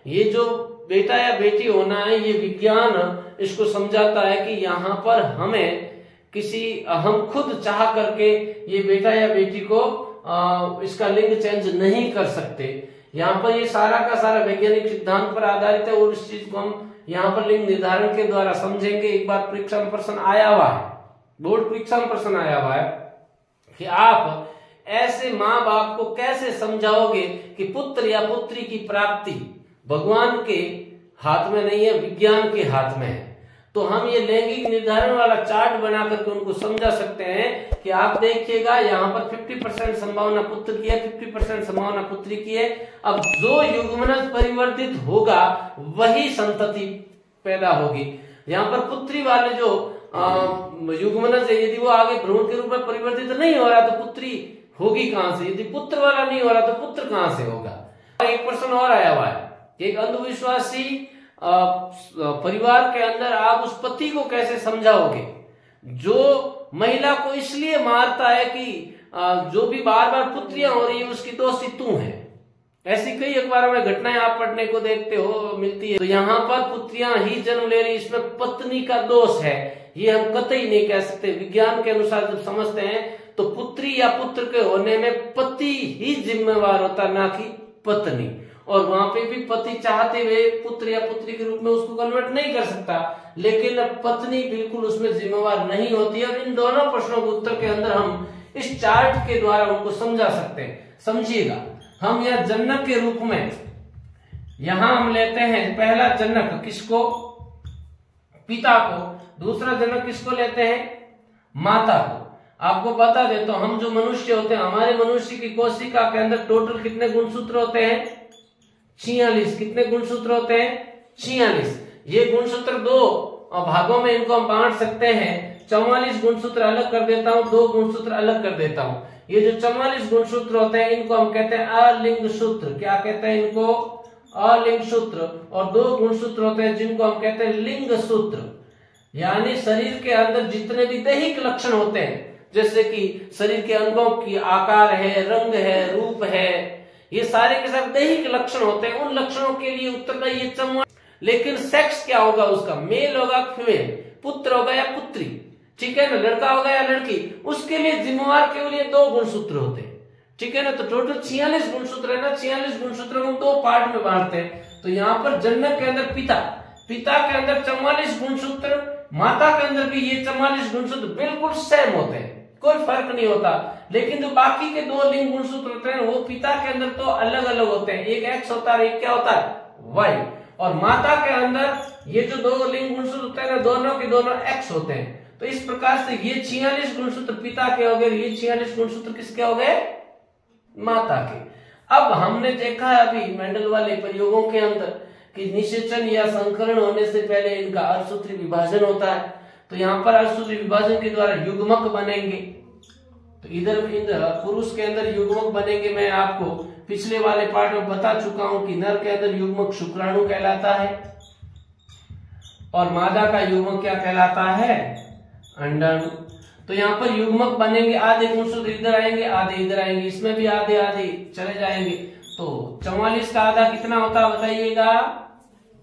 ये जो बेटा या बेटी होना है, ये विज्ञान इसको समझाता है कि यहाँ पर हमें हम खुद चाह करके ये बेटा या बेटी को इसका लिंग चेंज नहीं कर सकते। यहाँ पर ये सारा का सारा वैज्ञानिक सिद्धांत पर आधारित है और इस चीज को हम यहाँ पर लिंग निर्धारण के द्वारा समझेंगे। एक बार परीक्षा में प्रश्न आया हुआ है, बोर्ड परीक्षा में प्रश्न आया हुआ है कि आप ऐसे माँ बाप को कैसे समझाओगे कि पुत्र या पुत्री की प्राप्ति भगवान के हाथ में नहीं है, विज्ञान के हाथ में है। तो हम ये लैंगिक निर्धारण वाला चार्ट बना करके उनको समझा सकते हैं कि आप देखिएगा यहाँ पर 50% संभावना पुत्र की है, 50% संभावना पुत्री की है। अब जो युग्मनज परिवर्तित होगा वही संतति पैदा होगी। यहाँ पर पुत्री वाले जो युग्मनज है, यदि वो आगे भ्रूण के रूप में परिवर्तित नहीं हो रहा तो पुत्री होगी कहां से, यदि पुत्र वाला नहीं हो रहा तो पुत्र कहां से होगा। एक प्रश्न और आया हुआ है, एक अंधविश्वासी परिवार के अंदर आप उस पति को कैसे समझाओगे जो महिला को इसलिए मारता है कि जो भी बार बार पुत्रियां हो रही है उसकी दोषी तू है। ऐसी कई अखबारों में घटनाएं आप पढ़ने को देखते हो, मिलती है। तो यहाँ पर पुत्रियां ही जन्म ले रही, इसमें पत्नी का दोष है, ये हम कतई नहीं कह सकते। विज्ञान के अनुसार जब समझते हैं तो पुत्री या पुत्र के होने में पति ही जिम्मेवार होता, ना कि पत्नी। और वहां पे भी पति चाहते हुए पुत्र या पुत्री के रूप में उसको कन्वर्ट नहीं कर सकता, लेकिन पत्नी बिल्कुल उसमें जिम्मेवार नहीं होती है। और इन दोनों प्रश्नों के उत्तर के अंदर हम इस चार्ट के द्वारा उनको समझा सकते हैं। समझिएगा, हम यहाँ जनक के रूप में यहां हम लेते हैं पहला जनक किसको, पिता को। दूसरा जनक किसको लेते हैं, माता को। आपको बता देता हूं, हम जो मनुष्य होते हैं, हमारे मनुष्य की कोशिका के अंदर टोटल कितने गुणसूत्र होते हैं, 46। कितने गुणसूत्र होते हैं, 46। ये गुणसूत्र दो भागों में इनको हम बांट सकते हैं। 44 गुणसूत्र अलग कर देता हूं, 2 गुणसूत्र अलग कर देता हूं। ये जो 44 गुणसूत्र होते हैं इनको हम कहते हैं अलिंग सूत्र। क्या कहते हैं इनको, अलिंग सूत्र। और 2 गुणसूत्र होते हैं जिनको हम कहते हैं लिंग सूत्र। यानी शरीर के अंदर जितने भी दैहिक लक्षण होते हैं, जैसे कि शरीर के अंगों की आकार है, रंग है, रूप है, ये सारे के साथ दैहिक लक्षण होते हैं। उन लक्षणों के लिए उत्तरदायी ये 44। लेकिन सेक्स क्या होगा उसका, मेल होगा फीमेल, पुत्र होगा या पुत्री, ठीक है ना, लड़का होगा या लड़की, उसके लिए जिम्मेवार केवल ये 2 गुणसूत्र होते हैं, ठीक है ना। तो टोटल 46 गुणसूत्र है ना, 46 गुणसूत्र हम 2 पार्ट में बांटते हैं। तो यहाँ पर जनक के अंदर पिता के अंदर 44 गुणसूत्र, माता के अंदर भी ये 44 गुणसूत्र बिल्कुल सेम होते हैं, कोई फर्क नहीं होता। लेकिन जो बाकी के 2 लिंग गुणसूत्र होते हैं वो पिता के अंदर तो अलग अलग होते हैं, एक एक्स होता है, एक क्या होता है, वाई। और माता के अंदर ये जो 2 लिंग गुणसूत्र होते हैं ना, दोनों के दोनों एक्स होते हैं। तो इस प्रकार से ये 46 गुणसूत्र पिता के हो गए, ये 46 गुणसूत्र किसके हो गए, माता के। अब हमने देखा है अभी मेंडल वाले प्रयोगों के अंदर कि निषेचन या संकरण होने से पहले इनका अर्धसूत्री विभाजन होता है। तो यहाँ पर अर्धसूत्री विभाजन के द्वारा युग्मक बनेंगे। तो इधर पुरुष के अंदर युग्मक बनेंगे। मैं आपको पिछले वाले पार्ट में बता चुका हूं कि नर के अंदर युग्मक शुक्राणु कहलाता है और मादा का युग्मक क्या कहलाता है, अंडाणु। तो यहाँ पर युग्मक बनेंगे, आधे गुणसूत्र इधर आएंगे, आधे इधर आएंगे, इसमें भी आधे आधे चले जाएंगे। तो 44 का आधा कितना होता है बताइएगा,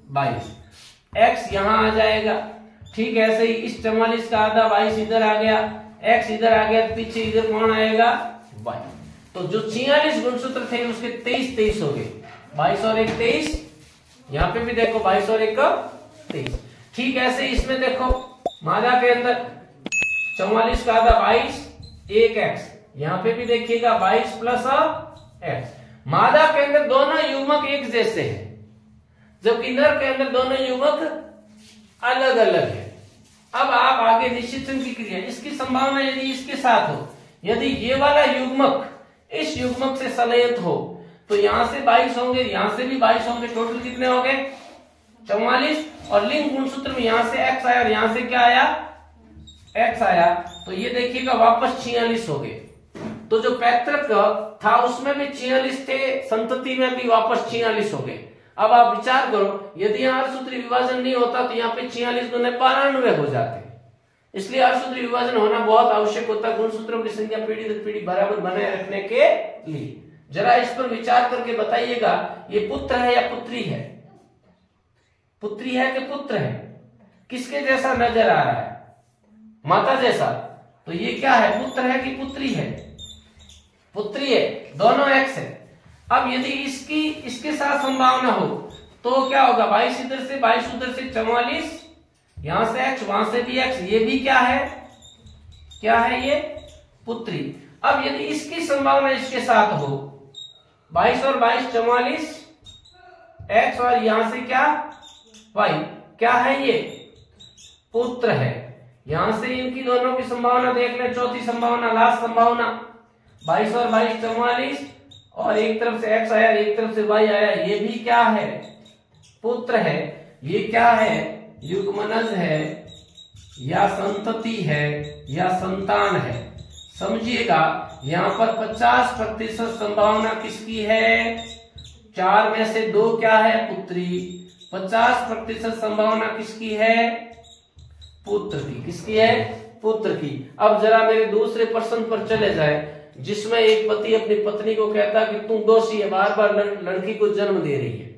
22। एक्स यहाँ आ जाएगा, ठीक है। ऐसे ही इस 44 का आधा 22 इधर आ गया, एक्स इधर आ गया, पीछे इधर कौन आएगा, वाई। तो जो 46 गुणसूत्र थे उसके 23 हो गए, 22 और 1 23। यहाँ पे भी देखो 22 और 1 23, ठीक। ऐसे इसमें देखो मादा के अंदर 44 का आधा 22, 1 एक्स, यहाँ पे भी देखिएगा 22 प्लस एक्स। मादा के अंदर दोनों युग्मक एक जैसे हैं, जबकि नर के अंदर दोनों युग्मक अलग अलग है। अब आप आगे निषेचन की क्रिया, इसकी संभावना यदि इसके साथ हो, यदि ये वाला युग्मक इस युग्मक से संलयित हो तो यहां से 22 होंगे, यहां से भी 22 होंगे, टोटल कितने हो गए 44 और लिंग गुणसूत्र में यहां से x आया और यहां से क्या आया, x आया, तो ये देखिएगा वापस 46 हो गए। तो जो पैतृक था उसमें भी 46 थे, संतति में भी वापस 46 हो गए। अब आप विचार करो, यदि यहाँ अर्धसूत्री विभाजन नहीं होता तो यहाँ पे 46 गुने 92 हो जाते। इसलिए अर्धसूत्री विभाजन होना बहुत आवश्यक होता है गुणसूत्रों की संख्या पीढ़ी दर पीढ़ी बराबर बनाए रखने के लिए। जरा इस पर विचार करके बताइएगा, ये पुत्र है या पुत्री है? पुत्री है कि पुत्र है? किसके जैसा नजर आ रहा है? माता जैसा। तो ये क्या है, पुत्र है कि पुत्री है? पुत्री है, दोनों एक्स है। अब यदि इसके साथ संभावना हो तो क्या होगा, 22 इधर से 22 उधर से 44, यहां से एक्स वहां से भी एक्स, ये भी क्या है, क्या है ये, पुत्री। अब यदि इसकी संभावना इसके साथ हो, 22 और 22 44 एक्स और यहां से क्या वाई, क्या है ये, पुत्र है। यहां से इनकी दोनों की संभावना देख ले, चौथी संभावना, लास्ट संभावना, 22 और 22 44 और एक तरफ से x आया एक तरफ से y आया, ये भी क्या है, पुत्र है। ये क्या है, युग्मनज है या संतति है या संतान है। समझिएगा, यहां पर 50% संभावना किसकी है, 4 में से 2 क्या है, पुत्री। 50% संभावना किसकी है, पुत्र की। किसकी है, पुत्र की। अब जरा मेरे दूसरे प्रश्न पर चले जाए, जिसमें एक पति अपनी पत्नी को कहता कि तुम दोषी है, बार बार लड़की को जन्म दे रही है।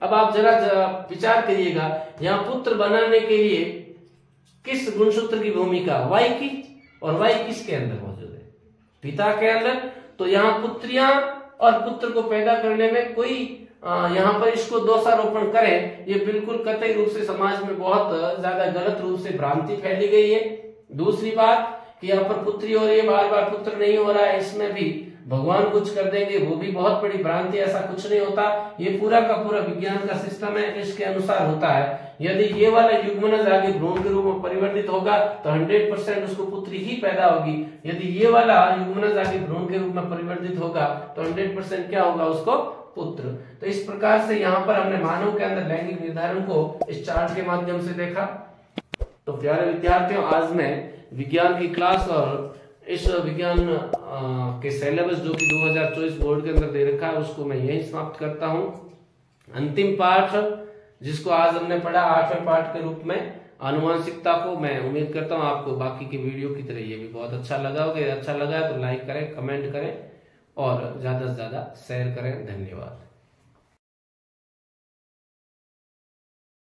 अब आप जरा विचार करिएगा, यहाँ पुत्र बनाने के लिए किस गुणसूत्र की भूमिका, वाई की, और वाई किसके अंदर मौजूद है, पिता के अंदर। तो यहाँ पुत्रियां और पुत्र को पैदा करने में कोई यहाँ पर इसको दोषारोपण करें, ये बिल्कुल कतई रूप से समाज में बहुत ज्यादा गलत रूप से भ्रांति फैली गई है। दूसरी बात कि यहाँ पर पुत्री हो रही है, बार बार पुत्र नहीं हो रहा है, इसमें भी भगवान कुछ कर देंगे, वो भी बहुत बड़ी भ्रांति, ऐसा कुछ नहीं होता। ये पूरा का पूरा विज्ञान का सिस्टम है, इसके अनुसार होता है। यदि ये वाला युग्मनज आगे भ्रूण के रूप में परिवर्तित होगा तो 100% उसको पुत्री ही पैदा होगी। यदि ये वाला युग्मनज आगे भ्रूण के रूप में परिवर्तित होगा तो 100% क्या होगा, उसको पुत्र। तो इस प्रकार से यहाँ पर हमने मानव के अंदर लैंगिक निर्धारण को इस चार्ट के माध्यम से देखा। तो प्यारे विद्यार्थियों, आज मैं विज्ञान की क्लास और इस विज्ञान के सिलेबस जो कि 2024 बोर्ड के अंदर दे रखा है उसको मैं यही समाप्त करता हूं। अंतिम पाठ जिसको आज हमने पढ़ा 8वें पाठ के रूप में आनुवंशिकता को, मैं उम्मीद करता हूं आपको बाकी की वीडियो की तरह ये भी बहुत अच्छा लगा होगा। अच्छा लगा है तो लाइक करें, कमेंट करें और ज्यादा से ज्यादा शेयर करें। धन्यवाद।